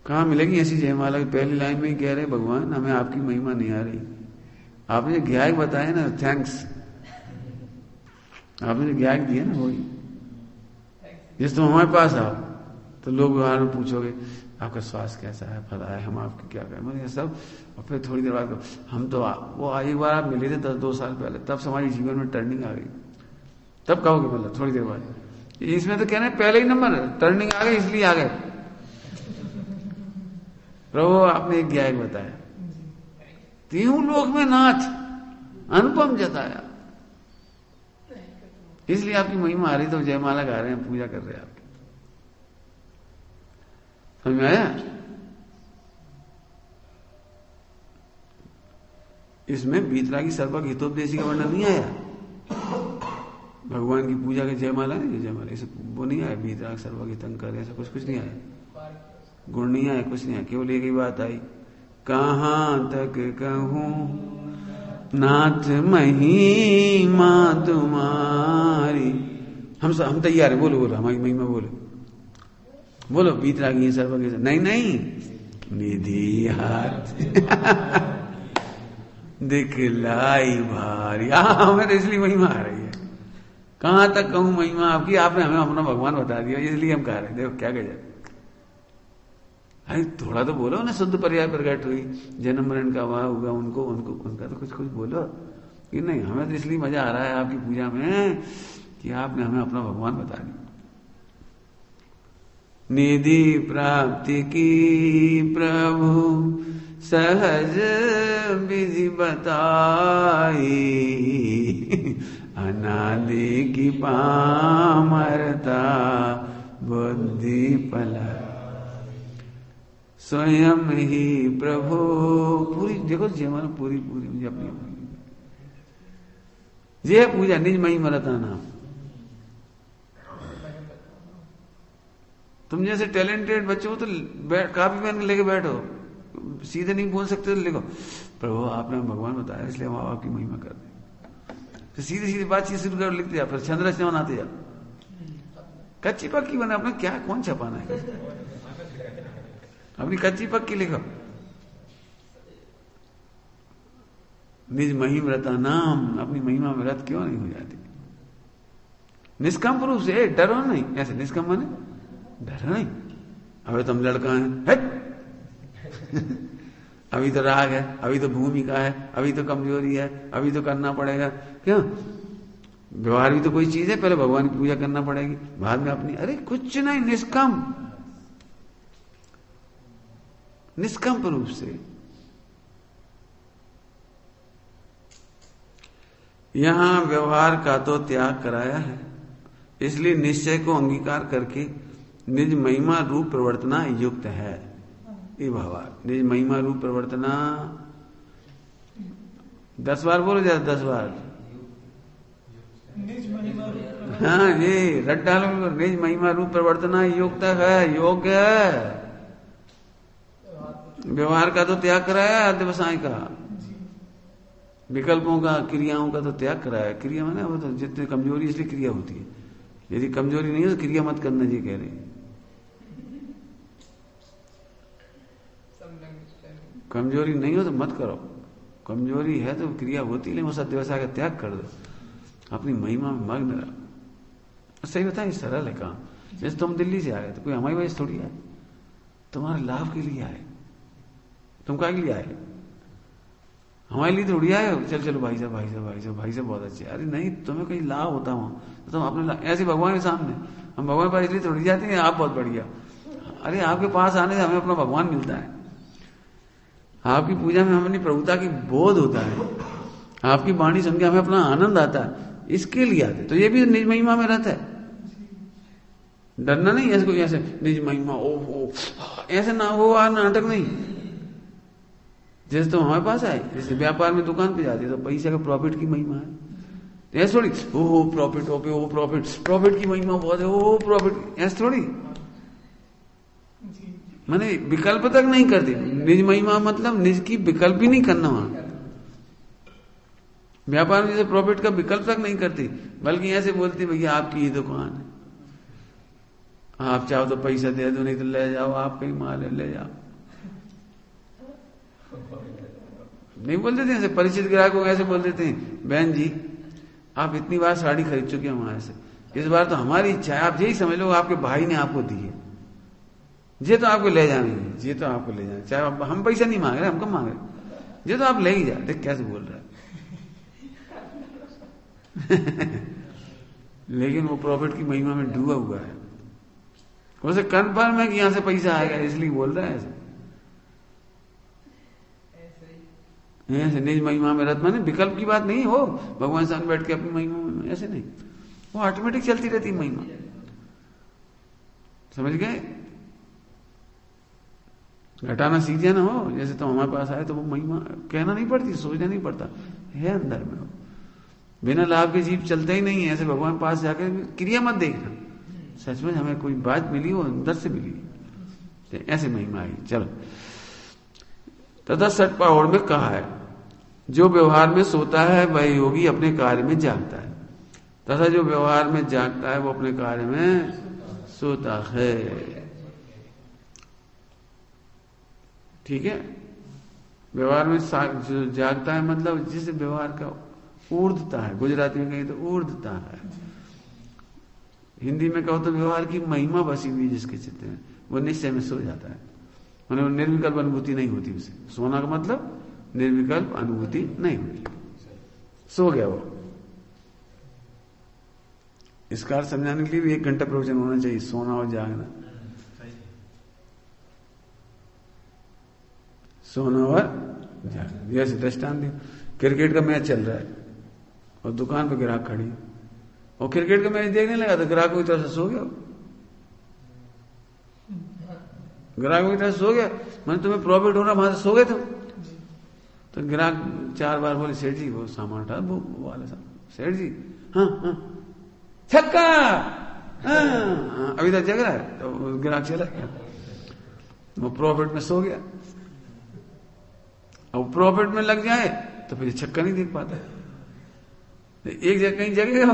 कहां मिलेगी ऐसी जयमाला की पहली लाइन में ही कह रहे भगवान हमें आपकी महिमा नहीं आ रही। आपने ज्ञायक बताया ना, थैंक्स, आपने ज्ञायक दिया ना, वही जिस तुम हमारे पास आओ तो लोग बाहर में पूछोगे आपका स्वास्थ्य कैसा है, फला है, हम आपके क्या करें, मतलब ये सब। और फिर थोड़ी देर बाद हम तो वो एक बार आप मिले थे 10-2 साल पहले, तब से हमारे जीवन में टर्निंग आ गई, तब कहोगे मतलब थोड़ी देर बाद। इसमें तो कहना है पहले ही नंबर टर्निंग आ गई, इसलिए आ गए। प्रभु आपने एक ज्ञायक बताया, तीनों लोक में नाथ अनुपम जताया, इसलिए आपकी महिमा आ रही, तो जयमाला गा रहे हैं, पूजा कर रहे हैं आपकी। समझ में आया? इसमें बीतरागी सर्पक हितोपदेशी का वर्णन नहीं आया। भगवान की पूजा के जयमाला है, जयमाला इसे वो नहीं आया, बीतराग सर्पक हितंकर ऐसा कुछ नहीं आया, गुण नहीं आया, कुछ नहीं आया। केवल एक ही बात आई, कहां तक कहूं नाथ महिमा तुम्हारी। हम तैयार है, बोलो बोलो हमारी महिमा बोलो बोलो। बीतरागी सर्वज्ञ नहीं नहीं, निधि हाथ दिखलाई भारी। हमें तो इसलिए महिमा आ रही है। कहां तक कहूं महिमा आपकी, आपने हमें अपना भगवान बता दिया, इसलिए हम कह रहे हैं। देखो क्या कह जाए, अरे थोड़ा तो बोलो ना, शुद्ध पर्याय प्रकट हुई, जन्म मरण का वाह होगा उनको उनको उनका तो कुछ बोलो कि नहीं। हमें तो इसलिए मजा आ रहा है आपकी पूजा में कि आपने हमें अपना भगवान बता दिया। निधि प्राप्ति की प्रभु सहज विधि बताई, अनादि की पामरता बुद्धि पला, स्वयं ही प्रभु। पूरी देखो जीवन पूरी पूरी मुझे अपनी ये पूजा निज महिमा रता नाम। तुम जैसे टैलेंटेड बच्चे हो तो काफी पेन लेके बैठो, सीधे नहीं बोल सकते तो लिखो प्रभु आपने भगवान बताया इसलिए हम आपकी महिमा कर दें, तो सीधी सीधी बातचीत शुरू कर, लिखते जा, फिर छंद रचना बनाते जा, कच्ची पक्की बना, अपना क्या कौन छपाना है, अपनी कच्ची पक्की लिखो। निज महिम रता नाम, अपनी महिमा में रत क्यों नहीं हो जाती? निष्कंप रूप से, डरो नहीं, ऐसे निष्कंप माने डरो नहीं। अबे तुम लड़का है अभी तो राग है, अभी तो भूमिका है, अभी तो कमजोरी है, अभी तो करना पड़ेगा। क्यों? व्यवहार भी तो कोई चीज है, पहले भगवान की पूजा करना पड़ेगी, बाद में अपनी। अरे कुछ नहीं, निष्कंप, निष्कंप रूप से। यहां व्यवहार का तो त्याग कराया है, इसलिए निश्चय को अंगीकार करके निज महिमा रूप प्रवर्तना युक्त है। ये व्यवहार निज महिमा रूप प्रवर्तना 10 बार बोलो, ज्यादा 10 बार। हाँ ये रट डालो, निज महिमा रूप प्रवर्तना युक्त है, योग्य है। व्यवहार का तो त्याग कराया है, अध्यवसाय का, विकल्पों का, क्रियाओं का तो त्याग कराया। क्रिया माने वो तो जितनी कमजोरी इसलिए क्रिया होती है, यदि कमजोरी नहीं है तो क्रिया मत करना जी कह रहे। कमजोरी नहीं हो तो मत करो, कमजोरी है तो क्रिया होती, लेकिन उस अध्यवसाय का त्याग कर दो, अपनी महिमा में मग्न रहो। सही बताएं, सरल है काम। जैसे तुम दिल्ली से आए तो कोई हमारी वजह से थोड़ी आए, तुम्हारे लाभ के लिए आए। तुम क्या के लिए आए? हमारे लिए थोड़ी आए हो। चल चलो भाई साहब, भाई साहब, भाई साहब, भाई साहब बहुत अच्छे। अरे नहीं, तुम्हें कहीं लाभ होता वहां तो तुम अपने ऐसे भगवान के सामने, हम भगवान के पास इसलिए थोड़ी जाते हैं आप बहुत बढ़िया। अरे आपके पास आने से हमें अपना भगवान मिलता है, आपकी पूजा में हमें अपनी प्रभुता की बोध होता है, आपकी वाणी सुन के हमें अपना आनंद आता है, इसके लिए आते। तो ये भी निज महिमा में रहता है। डरना नहीं ऐसे, कोई ऐसे निज महिमा ओ ऐसे ना हो, नाटक नहीं। जैसे तुम हमारे पास आए, जैसे व्यापार में दुकान पे जाते तो पैसे का प्रॉफिट की महिमा है, ऐसे थोड़ी ओ प्रॉफिट, ओ प्रॉफिट, प्रॉफिट की महिमा बहुत है, ओ प्रॉफिट, ऐसे थोड़ी। मैंने विकल्प तक नहीं करती। निज महिमा मतलब निज की विकल्प ही नहीं करना। वहां व्यापार में जैसे प्रॉफिट का विकल्प तक नहीं करती, बल्कि ऐसे बोलती भैया आपकी ही दुकान है, आप चाहो तो पैसा दे दो, नहीं तो ले जाओ, आपका ही माल है, ले जाओ। नहीं बोल देते ऐसे, परिचित ग्राहकों को ऐसे बोल देते हैं, बहन जी आप इतनी बार साड़ी खरीद चुके हैं हमारे से, इस बार तो हमारी इच्छा है, आप यही समझ लो आपके भाई ने आपको दी है, ये तो आपको ले जानी है, ये तो आपको ले जाना, चाहे हम पैसा नहीं मांग रहे, हम कम मांग रहे, ये तो आप ले ही जा। देख कैसे बोल रहा है लेकिन वो प्रॉफिट की महिमा में डूबा हुआ है, उसे कन्फर्म है कि यहां से पैसा आएगा, इसलिए बोल रहा है ऐसे। ऐसे निज महिमा में रत माने विकल्प की बात नहीं हो, भगवान सामने बैठ के अपनी महिमा में, ऐसे नहीं, वो ऑटोमेटिक चलती रहती महिमा। समझ गए? घटाना सीखिए ना हो। जैसे तो हमारे पास आए तो वो महिमा कहना नहीं पड़ती, सोचना नहीं पड़ता, है अंदर में हो। बिना लाभ के जीव चलते ही नहीं है। ऐसे भगवान पास जाकर क्रिया मत देखना, सच में हमें कोई बात मिली हो, अंदर से मिली, ऐसे महिमा आई। चलो, तथा सठ पहाड़ में कहा है, जो व्यवहार में सोता है वह योगी अपने कार्य में जागता है, तथा जो व्यवहार में जागता है वो अपने कार्य में सोता है। ठीक है, व्यवहार में जो जागता है मतलब जिस व्यवहार का ऊर्ध्वता है, गुजराती में कहीं तो ऊर्ध्वता है, हिंदी में कहो तो व्यवहार की महिमा बसी हुई जिसके चित्त में, वो निश्चय में सो जाता है, मतलब निर्विकल्प अनुभूति नहीं होती उसे। सोना का मतलब निर्विकल्प अनुभूति नहीं हुई, सो गया वो। इसका अर्थ समझाने के लिए भी 1 घंटा प्रवचन होना चाहिए, सोना और जागना। सोना और जागना। जैसे दृष्टांत दिया, क्रिकेट का मैच चल रहा है और दुकान पे ग्राहक खड़ी और क्रिकेट का मैच देखने लगा तो ग्राहकों की तरफ से सो गया। ग्राहकों की तरफ सो गया, मैंने तुम्हें प्रॉफिट हो रहा, वहां से सो गए तुम। तो ग्राहक 4 बार बोले, सेठ जी वो सामान उठा, वो वाले सामान। सेठ जी हाँ हाँ छक्का, हाँ अभी तक जग रहा है। तो ग्राहक चला गया, वो प्रॉफिट में सो गया। अब प्रॉफिट में लग जाए तो फिर छक्का नहीं देख पाता। एक जगह कहीं जगेगा,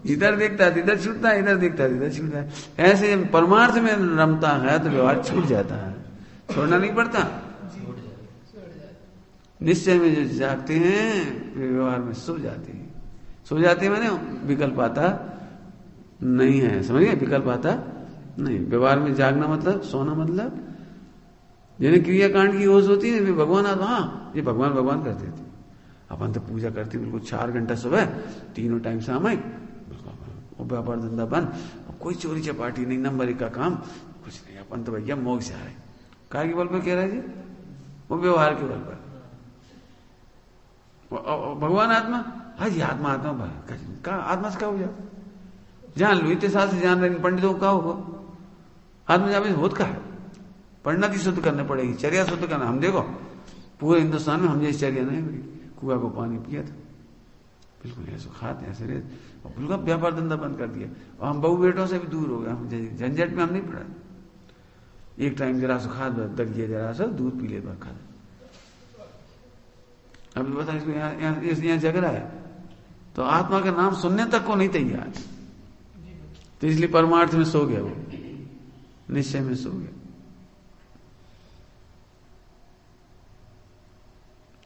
इधर देखता है इधर छूटता है, इधर देखता है इधर छूटता है। ऐसे जब परमार्थ में रमता है तो व्यवहार छूट जाता है, छोड़ना नहीं पड़ता। निश्चय में जो जागते हैं वे व्यवहार में सो जाते हैं। सो जाते हैं मैंने विकल्प आता नहीं है, समझिए, विकल्प आता नहीं। व्यवहार में जागना मतलब सोना मतलब जिन्हें क्रियाकांड की होश होती है वे भगवान आता। हाँ ये भगवान भगवान करते थे, अपन तो पूजा करते बिल्कुल 4 घंटा सुबह, 3 टाइम सामयिक, बिल्कुल व्यापार धंधा बंद, कोई चोरी चपाटी नहीं, नंबर 1 का काम कुछ नहीं। अपन तो भैया मोक्ष आ रहे, काय के बल पर कह रहा है जी, वो व्यवहार के बल पर। भगवान आत्मा, हाँ जी आत्मा आत्मा का आत्मा से क्या हो जाए, जान लो इतने साल से जान रहे पंडितों को क्या होगा। आत्मा जाने से होता है, पढ़ना की शुद्ध करनी पड़ेगी, चर्या शुद्ध करना। हम देखो पूरे हिंदुस्तान में हम जैसी चर्या नहीं हुई, कुआ को पानी पिया था, बिल्कुल ऐसे खाते ऐसे रहे, और बिल्कुल व्यापार धंधा बंद कर दिया। और हम बहू बेटों से भी दूर हो गए, हम झंझट में हम नहीं पड़ा। एक टाइम जरा सा खा दलिए, जरा सा दूध पी ले खा। अभी बता इसको यहाँ जग रहा है तो आत्मा का नाम सुनने तक को नहीं तैयार, तो इसलिए परमार्थ में सो गया, वो निश्चय में सो गया।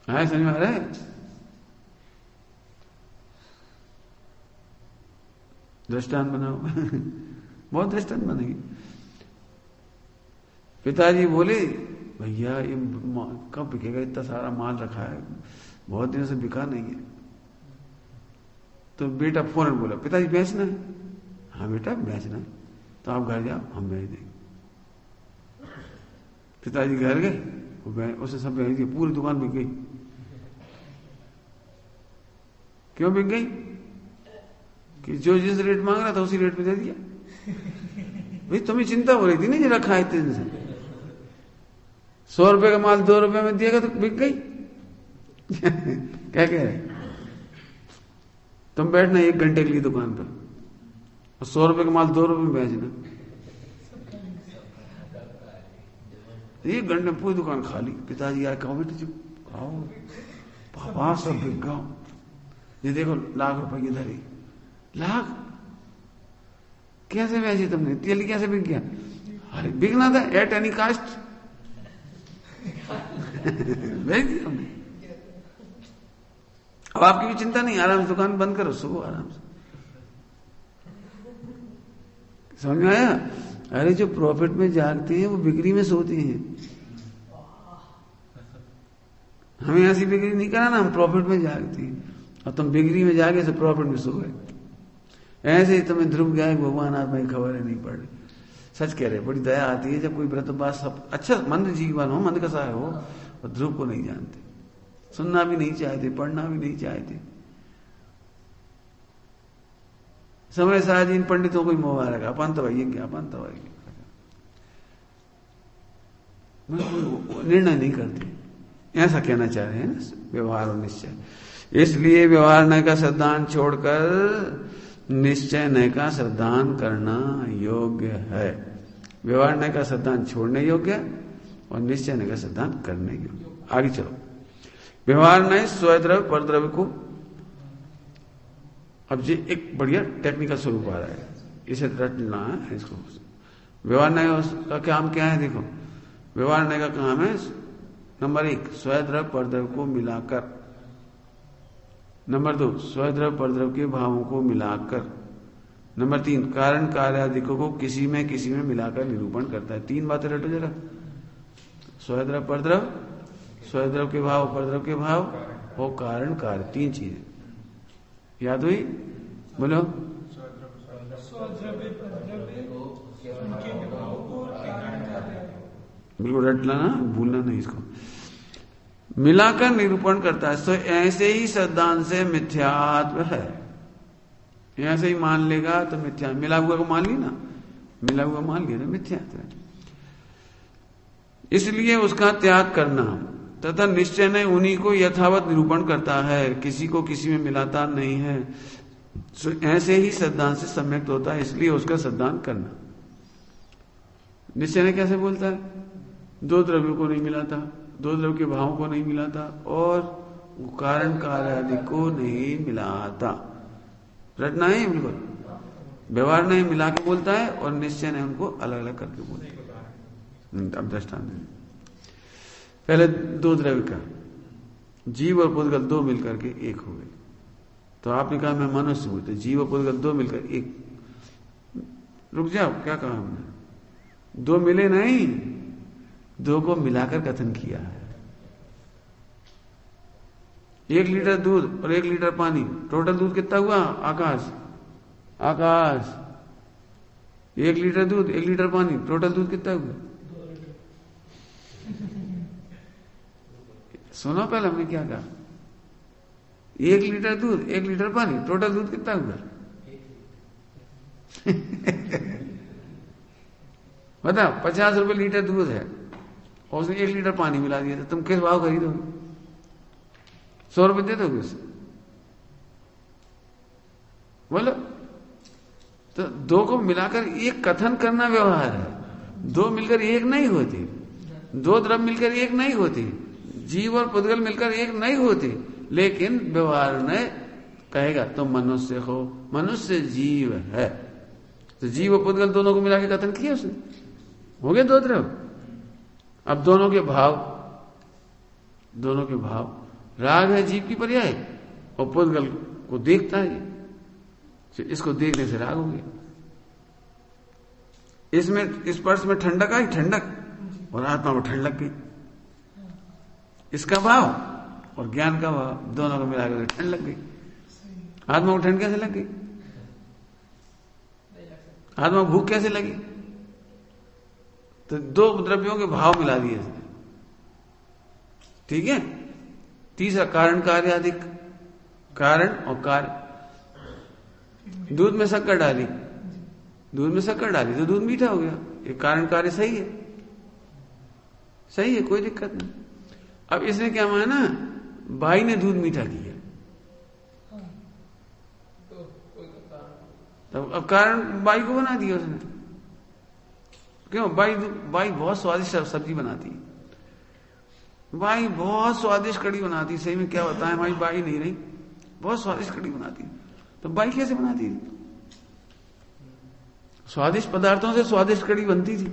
हाँ समझ में आ रहा है। दृष्टांत बनाओ बहुत दृष्टांत बनेगी। पिताजी बोले भैया ये कब बिकेगा, इतना सारा माल रखा है, बहुत दिनों से बिका नहीं है। तो बेटा फौरन बोला पिताजी बेचना है। हाँ बेटा बेचना है, तो आप घर जाओ हम बेच देंगे। पिताजी घर गए, उसे सब बेच दिया, पूरी दुकान बिक गई। क्यों बिक गई? कि जो जिस रेट मांग रहा था उसी रेट पे दे दिया। भाई तुम्हें चिंता हो रही थी नहीं, रखा है इतने दिन से, 100 रुपए का माल 2 रुपए में दिएगा तो बिक गई। क्या कह रहे, तुम बैठना 1 घंटे के लिए दुकान पर और 100 रुपए का माल 2 रुपए में बेचना, 1 घंटे में पूरी दुकान खाली। पिताजी यार कहो बेटे चुप खाओ, पापा सब बिक गया। ये देखो लाख रुपए की धरी, लाख कैसे बेचे तुमने, तेल कैसे बिक गया? अरे बिकना था एट एनी कास्ट, बेच दिया हमने। अब आपकी भी चिंता नहीं, आराम से दुकान बंद करो, सो आराम से। समझ में आया? अरे जो प्रॉफिट में जागते हैं वो बिक्री में सोते हैं। हमें ऐसी बिक्री नहीं कराना, हम प्रॉफिट में जागते हैं और तुम बिक्री में जागे से प्रॉफिट में सो गए। ऐसे ही तुम्हें ध्रुव गया भगवान आत्मा की खबर है नहीं पड़ रही। सच कह रहे, बड़ी दया आती है जब कोई व्रतवास सब अच्छा मंद जीवन हो, मंद कसाय हो, और ध्रुव को नहीं जानते, सुनना भी नहीं चाहते, पढ़ना भी नहीं चाहते। समय साज इन पंडितों को ही मुबारक, अपन तो भाई क्या, अपन तो भाई निर्णय नहीं करते, ऐसा कहना चाह रहे हैं ना, व्यवहार और निश्चय। इसलिए व्यवहार नय का सिद्धांत छोड़कर निश्चय नय का सिद्धांत करना योग्य है। व्यवहार नय का सिद्धांत छोड़ने योग्य और निश्चय नय का सिद्धांत करने योग्य। आगे चलो, व्यवहार नय स्वद्रव्य परद्रव्य को, अब ये एक बढ़िया टेक्निकल स्वरूप आ रहा है, इसे रटना है इसको। व्यवहार नय का काम क्या है? देखो व्यवहार नय का काम है नंबर 1 स्वद्रव्य परद्रव्य को मिलाकर, नंबर 2 स्वद्रव्य परद्रव्य के भावों को मिलाकर, नंबर 3 कारण कार्यादिकों को किसी में मिलाकर निरूपण करता है। 3 बातें रटो जरा, स्वद्रव्य परद्रव्य, स्वद्रव्य के भाव परद्रव्य के भाव और कारण कार्य, 3 चीजें याद हुई? बोलो। बिल्कुल रट लेना, भूलना नहीं इसको। मिलाकर निरूपण करता है। तो ऐसे ही सिद्धांत से मिथ्यात्व है, ऐसे ही मान लेगा तो मिथ्या, मिला हुआ को मान ली ना, मिला हुआ मान लिया तो मिथ्यात्व है। इसलिए उसका त्याग करना तथा निश्चय ने उन्हीं को यथावत निरूपण करता है, किसी को किसी में मिलाता नहीं है। ऐसे ही सिद्धांत से सम्यक्त होता है, इसलिए उसका सिद्धांत करना। निश्चय ने कैसे बोलता है? दो द्रव्यों को नहीं मिलाता, दो द्रव्य के भावों को नहीं मिलाता और कारण कार्य आदि को नहीं मिलाता। रटना है बिल्कुल, व्यवहार ने मिला के बोलता है और निश्चय ने उनको अलग अलग करके बोलता है। अब दृष्टांत पहले दो द्रव्य का, जीव और पुद्गल दो मिलकर के एक हो गए। तो आपने कहा मैं मनुष्य हूं, तो जीव और पुद्गल दो मिलकर एक। रुक जाओ, क्या कहा हमने? दो मिले नहीं, दो को मिलाकर कथन किया है। 1 लीटर दूध और 1 लीटर पानी, टोटल दूध कितना हुआ? आकाश। आकाश 1 लीटर दूध 1 लीटर पानी, टोटल दूध कितना हुआ? सुनो पहले हमने क्या कहा? 1 लीटर दूध 1 लीटर पानी, टोटल दूध कितना हुआ? बताओ, 50 रुपए लीटर दूध है और उसने 1 लीटर पानी मिला दिया, तो तुम किस भाव खरीदोगे? 100 रुपए दे दोगे उसे? बोलो। तो दो को मिलाकर एक कथन करना व्यवहार है। दो मिलकर एक नहीं होती, दो द्रव्य मिलकर एक नहीं होती, जीव और पुद्गल मिलकर एक नहीं होती, लेकिन व्यवहार ने कहेगा तुम मनुष्य हो, मनुष्य जीव है, तो जीव और पुद्गल दोनों को मिला के कथन किया उसने, हो गए दो द्रव्य। अब दोनों के भाव, दोनों के भाव, राग है जीव की पर्याय और पुद्गल को देखता है, इसको देखने से राग हो गया। इसमें स्पर्श में ठंडक आई, ठंडक, और आत्मा में ठंड लग गई। इसका भाव और ज्ञान का भाव दोनों को मिलाकर ठंड लग गई। आत्मा को ठंड कैसे लग गई? आत्मा को भूख कैसे लगी? तो दो द्रव्यों के भाव मिला दिए इसने, ठीक है। तीसरा कारण कार्य अधिक, कारण और कार्य। दूध में शक्कर डाली, दूध में शक्कर डाली तो दूध मीठा हो गया, ये कारण कार्य सही है, सही है, कोई दिक्कत नहीं। अब इसने क्या माना? बाई ने दूध मीठा किया, तब अब कारण बाई को बना दिया उसने। क्यों? बाई बहुत स्वादिष्ट सब्जी बनाती है, बाई बहुत स्वादिष्ट कड़ी बनाती, सही में क्या बताएं, हमारी बाई नहीं रही, बहुत स्वादिष्ट कड़ी बनाती। तो बाई कैसे बनाती थी? स्वादिष्ट पदार्थों से स्वादिष्ट कड़ी बनती थी,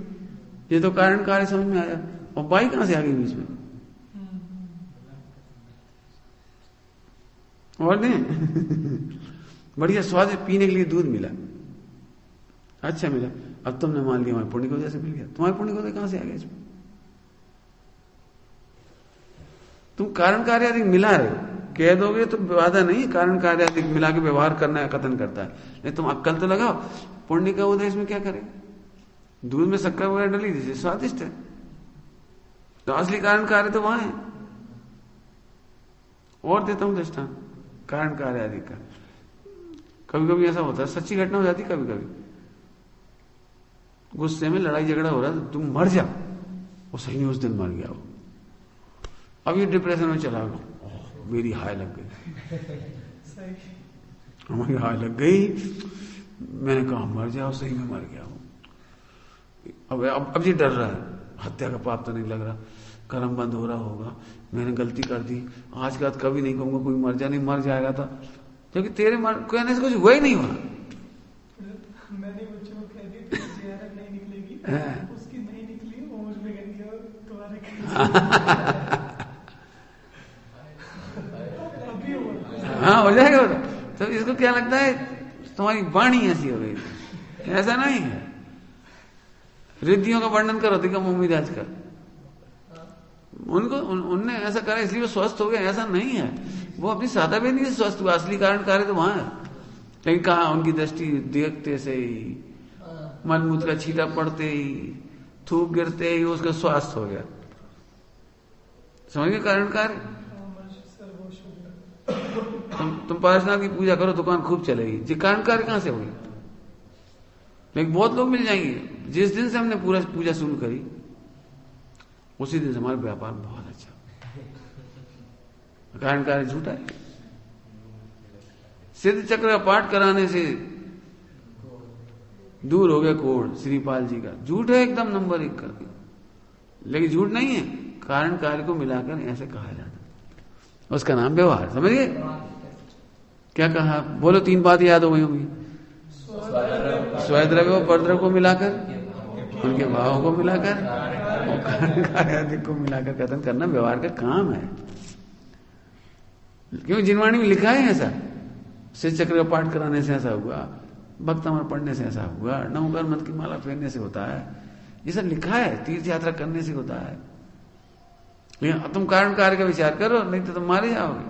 ये तो कारण कार्य समझ में आया। और बाई कहां से आ गई बीच में? और नहीं बढ़िया स्वादिष्ट पीने के लिए दूध मिला, अच्छा मिला। अब तुमने मान लिया हमारे पुण्य को जैसे मिल गया, तुम्हारे पुण्य को कहां से आ गया इसमें? तुम कारण कार्य अधिक मिला रहे हो, कह दोगे तो वादा नहीं, कारण कार्य अधिक मिला के व्यवहार करना है, कथन करता है। नहीं, तुम अक्कल तो लगाओ, पुण्य का उदय इसमें क्या करे? दूध में शक्कर वगैरह डली जैसे स्वादिष्ट है, तो असली कारण कार्य तो वहां है। और देता हूं दृष्टांत कारण कार्य आदि का। कभी कभी ऐसा होता है, सच्ची घटना हो जाती, कभी कभी गुस्से में लड़ाई झगड़ा हो रहा है, तुम मर जाओ, वो सही में उस दिन मर गया हो। अब ये डिप्रेशन में चला गया, मेरी हाय लग गई, हमारी हाय लग गई, मैंने कहा मर जाओ, सही में मर गया हूं। अब ये डर रहा है, हत्या का पाप तो नहीं लग रहा, कर्म बंद हो रहा होगा, मैंने गलती कर दी, आज के बाद कभी नहीं कहूंगा कोई मर जा, नहीं मर जाएगा था, क्योंकि तेरे कहने से कुछ हुआ ही नहीं हुआ। मैंने बच्चों को कह दिया जियारत नहीं निकलेगी, उसकी नहीं निकली, वो मुझ में गई और तुम्हारे हाँ हो जाएगा। तो इसको क्या लगता है, तुम्हारी वाणी ऐसी हो गई, ऐसा नहीं है। रिद्धियों का वर्णन करो, दिखा उम्मीद आज का, उनने ऐसा करा इसलिए वो स्वस्थ हो गए, ऐसा नहीं है। वो अपनी सादा भी नहीं स्वस्थ हुआ, असली कारण कार्य तो वहां है। लेकिन कहा उनकी दृष्टि देखते से ही, मनमूत्र का छींटा पड़ते ही, थूक गिरते ही उसका स्वास्थ्य हो गया। समझ गए कारण कार्य। तुम पार्श्वनाथ की पूजा करो, दुकान खूब चलेगी, जी कारण कार्य कहां से होगी? लेकिन बहुत लोग मिल जाएंगे। जिस दिन से हमने पूरा पूजा शुरू करी उसी दिन से हमारा व्यापार बहुत अच्छा, कारण कार्य झूठा है। सिद्ध चक्र का पाठ कराने से दूर हो गया कोढ़ श्रीपाल जी का, झूठ है एकदम नंबर 1 करके, लेकिन झूठ नहीं है, कारण कार्य को मिलाकर ऐसे कहा जाता, उसका नाम व्यवहार। समझ गए क्या कहा? बोलो 3 बात याद हो गई होंगी। स्वद्रव्य और परद्रव्य को मिलाकर, उनके भावों को मिलाकर और कारण कार्य आदि को मिलाकर कथन करना व्यवहार का काम है। क्यों? जिनवाणी में लिखा है ऐसा, सिद्ध चक्र का पाठ कराने से ऐसा हुआ, भक्तमर पढ़ने से ऐसा हुआ, नवकर मंत्र की माला फेरने से होता है, ये सब लिखा है, तीर्थ यात्रा करने से होता है। लेकिन तुम कारण कार्य का विचार करो, नहीं तो तुम मारे जाओगे,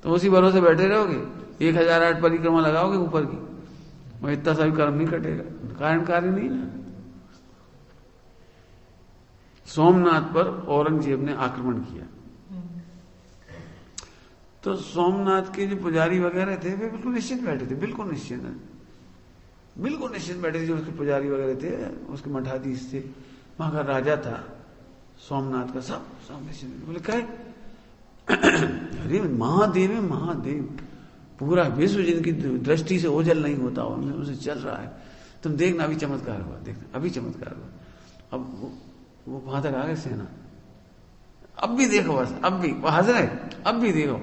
तुम उसी भरोसे बैठे रहोगे, 1008 परिक्रमा लगाओगे ऊपर की, और इतना सा भी कर्म नहीं कटेगा, कारण कार्य नहीं ना। सोमनाथ पर औरंगजेब ने आक्रमण किया, तो सोमनाथ के जो पुजारी वगैरह थे वे बिल्कुल निश्चित बैठे थे, बिल्कुल निश्चित बैठे थे। जो उसके पुजारी वगैरह थे, उसके मठाधीश थे, वहां का राजा था सोमनाथ का, सब निश्चित बोले कहे अरे महादेव है, महादेव, पूरा विश्व जिनकी दृष्टि से ओझल नहीं होता उनसे चल रहा है, तुम देखना अभी चमत्कार हुआ, देखना अभी चमत्कार हुआ। अब वो वहां तक आ गए सेना, अब भी देखो, बस अब भी वो हाजिर है, अब भी देखो।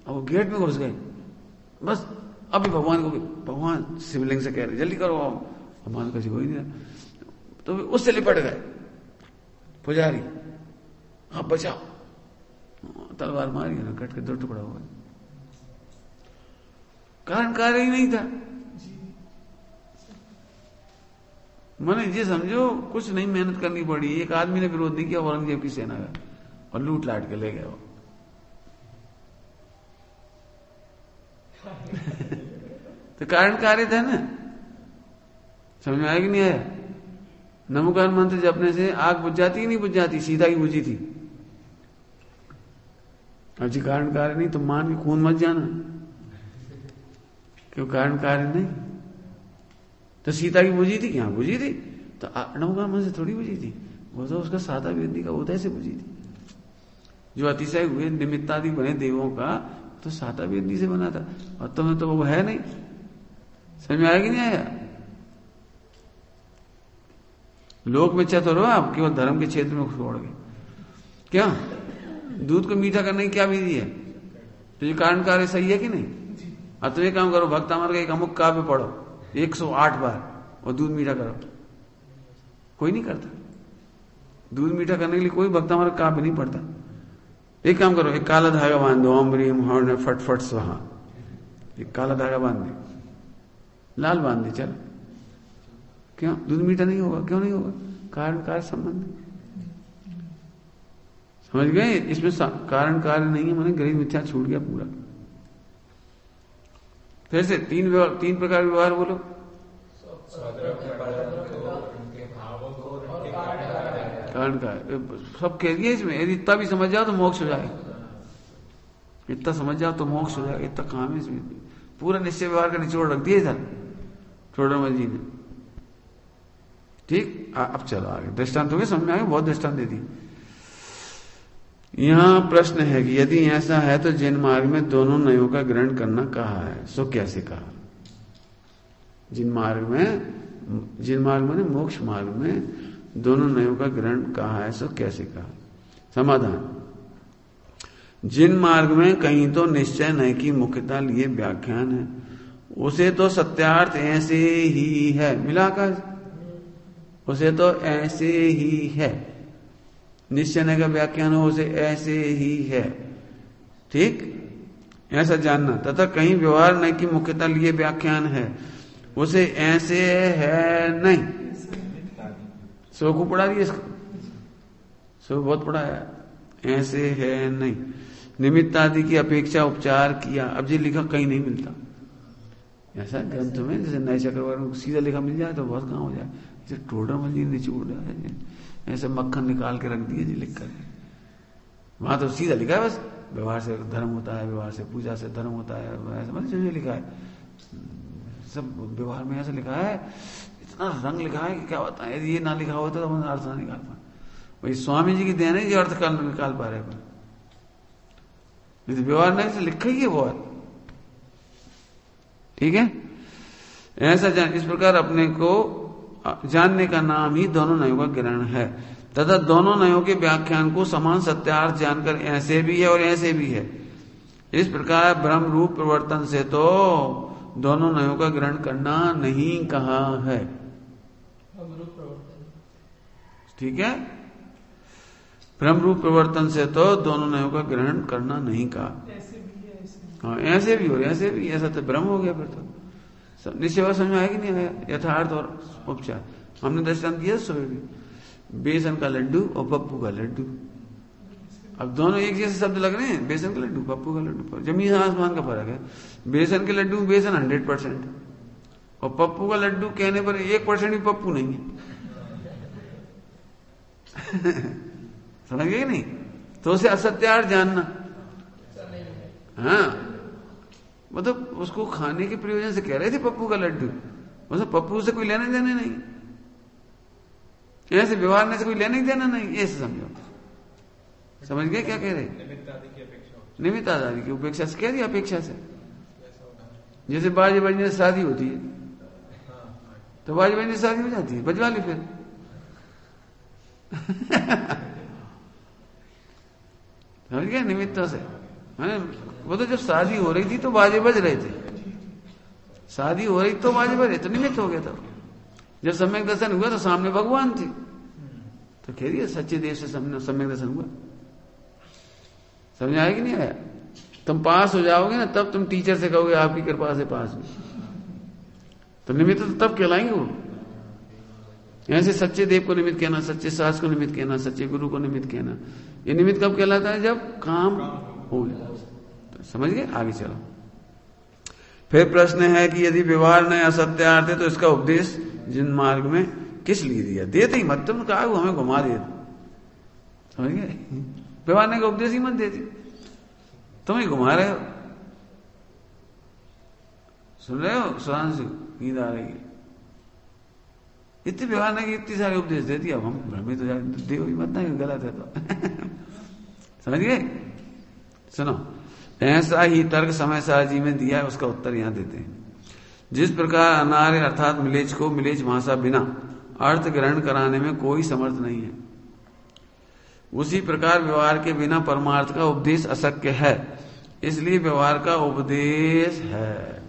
अब वो गेट में घुस गए, बस अभी भगवान शिवलिंग से कह रहे जल्दी करो, भगवान किसी हो ही नहीं रहा, तो उससे लिपट गए पुजारी, आप बचाओ, तलवार मारी ना, कट के 2 टुकड़ा हुआ। कारण कार्य ही नहीं था। मैंने ये समझो कुछ नहीं मेहनत करनी पड़ी, एक आदमी ने विरोध नहीं किया औरंगजेब की सेना का, और लूट लाट के ले गए वो। तो कारण कार्य था ना, समझ में आया कि नहीं आया? नमोकार मंत्र जपने से आग बुझ जाती ही नहीं बुझ जाती, सीता की बुझी थी। अब जी कारण कार्य नहीं तो मान के खून मत जाना, क्यों? कारण कार्य नहीं तो सीता की बुझी थी, क्या बुझी थी? तो नमोकार मंत्र से थोड़ी बुझी थी, वो तो उसका सादा वेदी का उदय से बुझी थी। जो अतिशय हुए निमित्तादि बने देवों का, तो साता वेदी से बना था, और तुम्हें तो वो है नहीं। समझ में आया कि नहीं आया? लोक में चतुर हो आप, केवल धर्म के क्षेत्र में छोड़ गए। क्या दूध को मीठा करने की क्या विधि है? तो ये कारण कार्य सही है कि नहीं? अब तो ये काम करो, भक्त अमर का एक अमुक काव्य पढ़ो 108 बार और दूध मीठा करो। कोई नहीं करता, दूध मीठा करने के लिए कोई भक्त अमर काव्य नहीं पढ़ता। एक काम करो, एक काला धागा बांध दो, ओम ह्रीम हर्ण फट फट स्वाहा, एक काला धागा बांध दे, लाल बांध दे, चल। क्यों? दूध मीठा नहीं होगा? क्यों नहीं होगा? कारण कार्य संबंध। समझ गए? इसमें कारण कार्य नहीं है, मैंने गरीब मिथ्या छूट गया पूरा। फिर से 3 प्रकार व्यवहार बोलो। कारण कार्य सब कह दिए इसमें, यदि इतना भी समझ जाओ तो मोक्ष हो जाएगा, इतना समझ जाओ तो मोक्ष हो जाएगा, इतना काम है इसमें। पूरा निश्चय व्यवहार का निचोड़ रख दिया इधर छोड़मल जी ने। ठीक, अब चलो आगे दृष्टांत हो गए, समझ में आ गया, बहुत दृष्टांत दे दी। यहां प्रश्न है कि यदि ऐसा है तो जिन मार्ग में दोनों नयों का ग्रहण करना कहा है, सो कैसे कहा? जिन मार्ग में मोक्ष मार्ग में दोनों नयों का ग्रहण कहा है, सो कैसे कहा? समाधान, जिन मार्ग में कहीं तो निश्चय नय की मुख्यता लिए व्याख्यान है, उसे तो सत्यार्थ ऐसे ही है, मिलाकर उसे तो ऐसे ही है, निश्चय नय का व्याख्यान हो उसे ऐसे ही है, ठीक, ऐसा जानना। तथा कहीं व्यवहार नय की मुख्यता लिए व्याख्यान है, उसे ऐसे है नहीं। सो को पढ़ा दिया इसको, सो बहुत पढ़ा है, ऐसे है नहीं। निमित्त आदि की अपेक्षा उपचार किया, अब ये लिखा कहीं नहीं मिलता ऐसा ग्रंथ में, जैसे नए चक्रवर्ती को सीधा लिखा मिल जाए तो बहुत काम हो जाए। जैसे टोडरमल जी निचोड़ है, ऐसे मक्खन निकाल के रख दिए जी लिख कर, वहां तो सीधा लिखा है बस, व्यवहार से धर्म होता है, व्यवहार से पूजा से धर्म होता है, ऐसा मतलब जो लिखा है सब व्यवहार में ऐसा लिखा है, इतना रंग लिखा है कि क्या बताएं। यदि ये ना लिखा होता तो हम अर्थ ना निकाल पाए। वही स्वामी जी की देन है जो अर्थ काल में निकाल पा रहे हैं, नहीं तो व्यवहार नहीं से लिखा ही है बहुत। ठीक है, ऐसा जान, इस प्रकार अपने को जानने का नाम ही दोनों नयों का ग्रहण है, तथा दोनों नयों के व्याख्यान को समान सत्यार्थ जानकर ऐसे भी है और ऐसे भी है। इस प्रकार ब्रह्म रूप प्रवर्तन से तो दोनों नयों का ग्रहण करना नहीं कहा है। ठीक है, ब्रह्म रूप प्रवर्तन से तो दोनों नयों का ग्रहण करना नहीं कहा। हाँ, ऐसे भी और ऐसे भी, ऐसा तो ब्रह्म हो गया फिर तो। निश्चय समझ आया कि नहीं आया? यथार्थ और उपचार हमने दृष्टांत दिया सुबह भी, बेसन का लड्डू और पप्पू का लड्डू। अब दोनों एक जैसे शब्द लग रहे हैं, बेसन का लड्डू पप्पू का लड्डू, जमीन आसमान का फर्क है। बेसन के लड्डू में बेसन 100% और पप्पू का लड्डू कहने पर 1% भी पप्पू नहीं है। समझ गए नहीं? तो उसे असत्यार्थ जानना, हाँ मतलब उसको खाने के प्रयोजन से कह रहे थे पप्पू का लड्डू, मतलब पप्पू से कोई लेने देने नहीं, ऐसे व्यवहार में से कोई लेने देना नहीं, ऐसे समझो। समझ गए क्या कह रहे? निमित्त आदि की उपेक्षा से कह दिया, अपेक्षा से। जैसे बाजे बजने से शादी होती है तो बाजे बजने से शादी हो जाती है, बजवा ली फिर। समझ गए? निमित्तों से वो तो जब शादी हो रही थी तो बाजे बज रहे थे, शादी हो रही तो बाजे बज रहे, तो निमित्त हो गया था। जब सम्यक दर्शन हुआ तो सामने भगवान थे, तो कह रही है सच्चे देव से सम्यक दर्शन हुआ। समझ आया कि नहीं आया? तुम पास हो जाओगे ना तब तुम टीचर से कहोगे आपकी कृपा से पास में, तो निमित्त तो तब कहलाएंगे वो। ऐसे सच्चे देव को निमित्त कहना, सच्चे शास्त्र को निमित्त कहना, सच्चे गुरु को निमित्त कहना, ये निमित्त कब कहलाता है? जब काम हो जाए। तो समझ गए? आगे चलो। फिर प्रश्न है कि यदि व्यवहार नहीं असत्यार्थ है तो इसका उपदेश जिन मार्ग में किस लिए दिया? देते ही मत, तुम कहा वो हमें घुमा दिया। समझ गए? व्यवहार नहीं का उपदेश ही मत देती, तुम ही घुमा रहे हो। सुन रहे हो सुधांशु? नींद आ रही है? इतने व्यवहार नहीं, इतनी सारे उपदेश देती, अब हम भ्रमित हो जाए, देव ही मत ना गलत है तो। समझ गए? सुनो, ऐसा ही तर्क समय साजी में दिया है, उसका उत्तर यहां देते हैं। जिस प्रकार अनार्य अर्थात मिलेच को मिलेच भाषा बिना अर्थ ग्रहण कराने में कोई समर्थ नहीं है, उसी प्रकार व्यवहार के बिना परमार्थ का उपदेश अशक्य है, इसलिए व्यवहार का उपदेश है।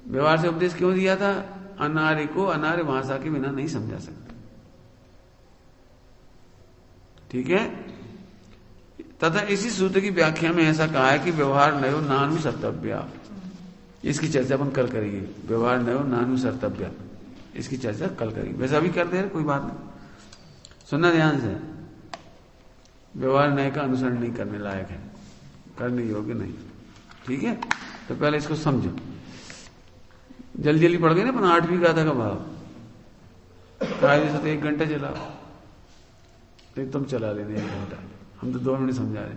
व्यवहार से उपदेश क्यों दिया था? अनार्य को अनार्य भाषा के बिना नहीं समझा सकते। ठीक है? तथा इसी सूत्र की व्याख्या में ऐसा कहा है कि व्यवहार नयो नानुसर्तव्या, इसकी चर्चा अपन कल करेंगे। व्यवहार नयो नानुसर्तव्या, इसकी चर्चा कल करेंगे। वैसा भी कर दे रहे, कोई बात नहीं, सुनना ध्यान से। व्यवहार नय का अनुसरण नहीं करने लायक है, करने योग्य नहीं। ठीक है? तो पहले इसको समझो। जल्दी जल्दी पढ़ गए ना अपन 8वीं गाथा का भाव, कायदे से तो 1 घंटा चला, तो तुम चला लेना 1 घंटा, हम तो 2 मिनट समझा रहे।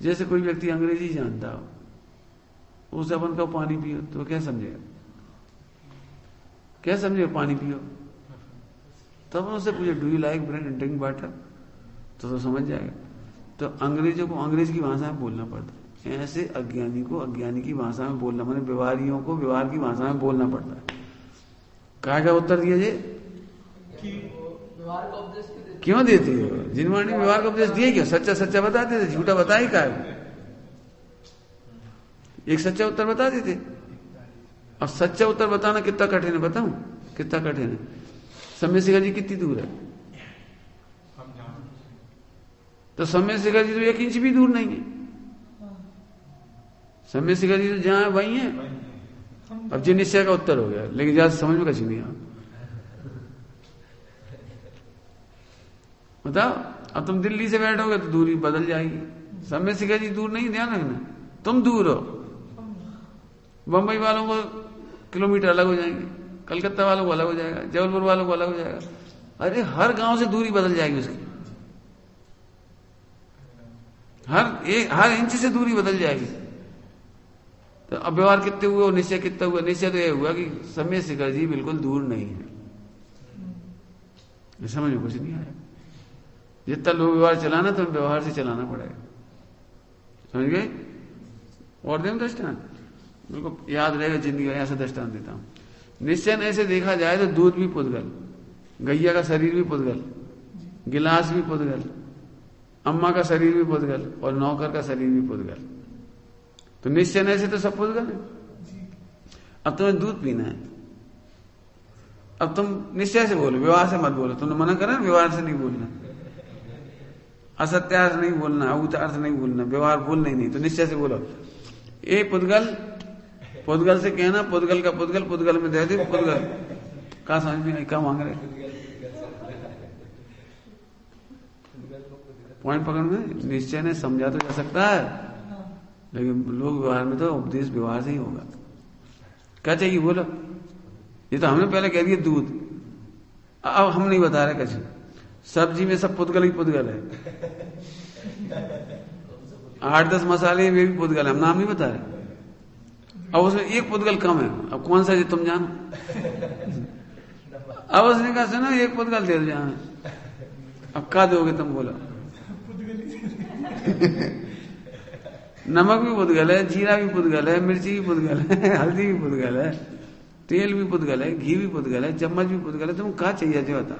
जैसे कोई व्यक्ति अंग्रेजी जानता हो, उसे अपन का पानी पियो तो क्या समझेगा? क्या समझेगा? पानी पियो। तब उससे पूछे do you like bread and drink water, तो समझ जाएगा। तो अंग्रेजों को अंग्रेज की भाषा में बोलना पड़ता है, ऐसे अज्ञानी को अज्ञानी की भाषा में बोलना, माने व्यवहारियों को व्यवहार की भाषा में बोलना पड़ता है। क्या उत्तर दिया जे? व्यवहार का उपदेश क्यों देती है? जिनवाणी व्यवहार का उपदेश दिए क्यों? सच्चा सच्चा बताते थे, झूठा बता ही का? एक सच्चा उत्तर बता देते। अब सच्चा उत्तर बताना कितना कठिन है, बताऊं कितना कठिन है? सम्य शिखर जी कितनी दूर है? तो सम्य शिखर जी तो 1 इंच भी दूर नहीं है। सम्य शिखर जी तो जहां वही है। अब जी निश्चय का उत्तर हो गया, लेकिन ज्यादा समझ में कहीं नहीं आ। बताओ, अब तुम दिल्ली से बैठोगे तो दूरी बदल जाएगी। सम्य शिखर जी दूर नहीं, ध्यान रखना, तुम दूर हो। बंबई वालों को किलोमीटर अलग हो जाएंगे, कलकत्ता वालों को अलग हो जाएगा, जबलपुर वालों को अलग हो जाएगा। अरे हर गांव से दूरी बदल जाएगी उसकी। हर इंच से दूरी बदल जाएगी। तो अब व्यवहार कितने हुए और निश्चय कितना हुआ? निश्चय तो यह हुआ कि समय शिखर जी बिल्कुल दूर नहीं है। समझ में कुछ नहीं आया। जितना लोग व्यवहार चलाना तो व्यवहार से चलाना पड़ेगा। समझ गए? और दें दृष्टांत, बिल्कुल याद रहेगा जिंदगी में। ऐसा दृष्टांत देता हूं। निश्चय ऐसे देखा जाए तो दूध भी पुद्गल, गैया का शरीर भी पुद्गल, गिलास भी पुद्गल, अम्मा का शरीर भी पुद्गल और नौकर का शरीर भी पुद्गल। तो निश्चय ऐसे तो सब पुद्गल है। अब तुम्हें दूध पीना है, अब तुम निश्चय से बोलो, व्यवहार से मत बोलो। तुमने मना करा व्यवहार से नहीं बोलना, असत्यार्थ नहीं बोलना, अउतार्थ नहीं बोलना, व्यवहार बोलना ही नहीं। तो निश्चय से बोलो, ए पुद्गल, पुद्गल से कहना, पुद्गल का पुद्गल, पुद्गल में दे दे पुद्गल। कहा समझ में क्या मांग रहे? पॉइंट पकड़ में निश्चय ने समझा तो जा सकता है, लेकिन लोग व्यवहार में तो उपदेश व्यवहार से ही होगा। क्या चाहिए बोलो? ये तो हमने पहले कह दिया दूध, अब हम नहीं बता रहे कैसे। सब्जी में सब पुद्गल ही पुद्गल है, 8-10 मसाले वे भी पुद्गल है, हम नाम नहीं बता रहे। अब उसमें एक पुद्गल कम है, अब कौन सा है तुम जानो। अब उसने कहा सुनो एक पुद्गल दे दो जहां, अब क्या दोगे तुम? बोला नमक भी पुद्गल है, जीरा भी पुद्गल है, मिर्ची भी पुद्गल है, हल्दी भी पुद्गल है, तेल भी पुद्गल है, घी भी पुद्गल है, चम्मच भी पुद्गल है। तुम क्या चाहिए जो बता?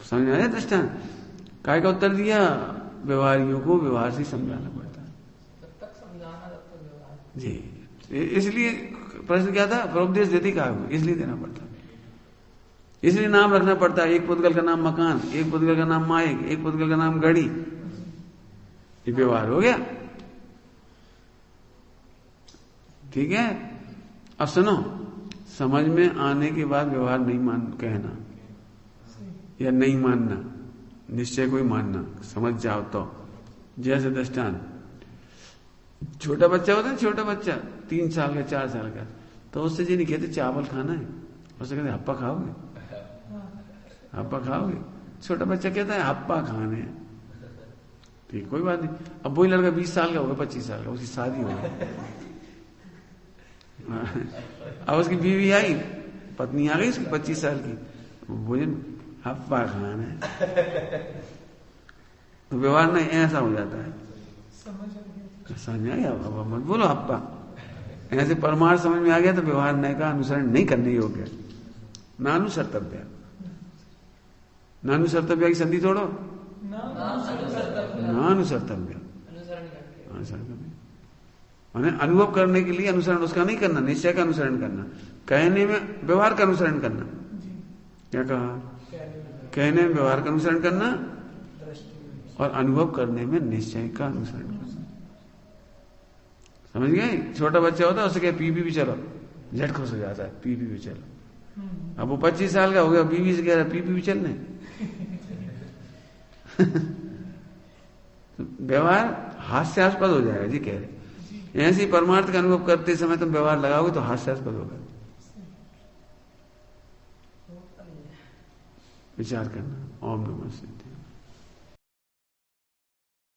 समझ में आया दृष्टांत? काय का उत्तर दिया? व्यवहारियों को व्यवहार से समझाना पड़ता है जी। इसलिए प्रश्न क्या था? उपदेश देती कहा, इसलिए देना पड़ता है, इसलिए नाम रखना पड़ता है। एक पुद्गल का नाम मकान, एक पुद्गल का नाम माइक, एक पुद्गल का नाम घड़ी। ये व्यवहार हो गया। ठीक है। अब सुनो, समझ में आने के बाद व्यवहार नहीं मान कहना या नहीं मानना, निश्चय को ही मानना। समझ जाओ तो जैसे दृष्टांत, छोटा बच्चा होता है, छोटा बच्चा 3 साल का 4 साल का, तो उससे ये नहीं कहते चावल खाना है, उससे कहते हप्पा खाओगे, हप्पा खाओगे। छोटा बच्चा कहता है हप्पा खाने हैं। ठीक, कोई बात नहीं। अब वही लड़का 20 साल का होगा, 25 साल का, उसकी शादी हो गई, अब उसकी बीवी आई, पत्नी आ गई उसकी 25 साल की, भोजन हप्पा खाना है। तो व्यवहार नहीं ऐसा हो जाता है। समझ आ गया? अब मत बोलो हप्पा, ऐसे परमार्थ समझ में आ गया तो व्यवहार नय का अनुसरण नहीं करने योग्य। नानुसर्तव्य, नानुसर्तव्य की संधि तोड़ो, नानुसर्तव्य, अनुभव करने के लिए अनुसरण उसका नहीं करना, निश्चय का अनुसरण करना। कहने में व्यवहार का अनुसरण करना। क्या कहा? कहने में व्यवहार का अनुसरण करना और अनुभव करने में निश्चय का अनुसरण करना। समझ गए? छोटा बच्चा होता है, उससे कहे पी भी चलो, झट खुश हो जाता है, पी भी चलो। अब वो 25 साल का हो गया, बीवी से कह रहा है पी भी चलने। व्यवहार हास्यास्पद हो जाएगा जी, कह रहे। ऐसे ही परमार्थ का अनुभव करते समय तुम व्यवहार लगाओगे तो हास्यास्पद होगा। विचार करना। ओम नमः शिवाय।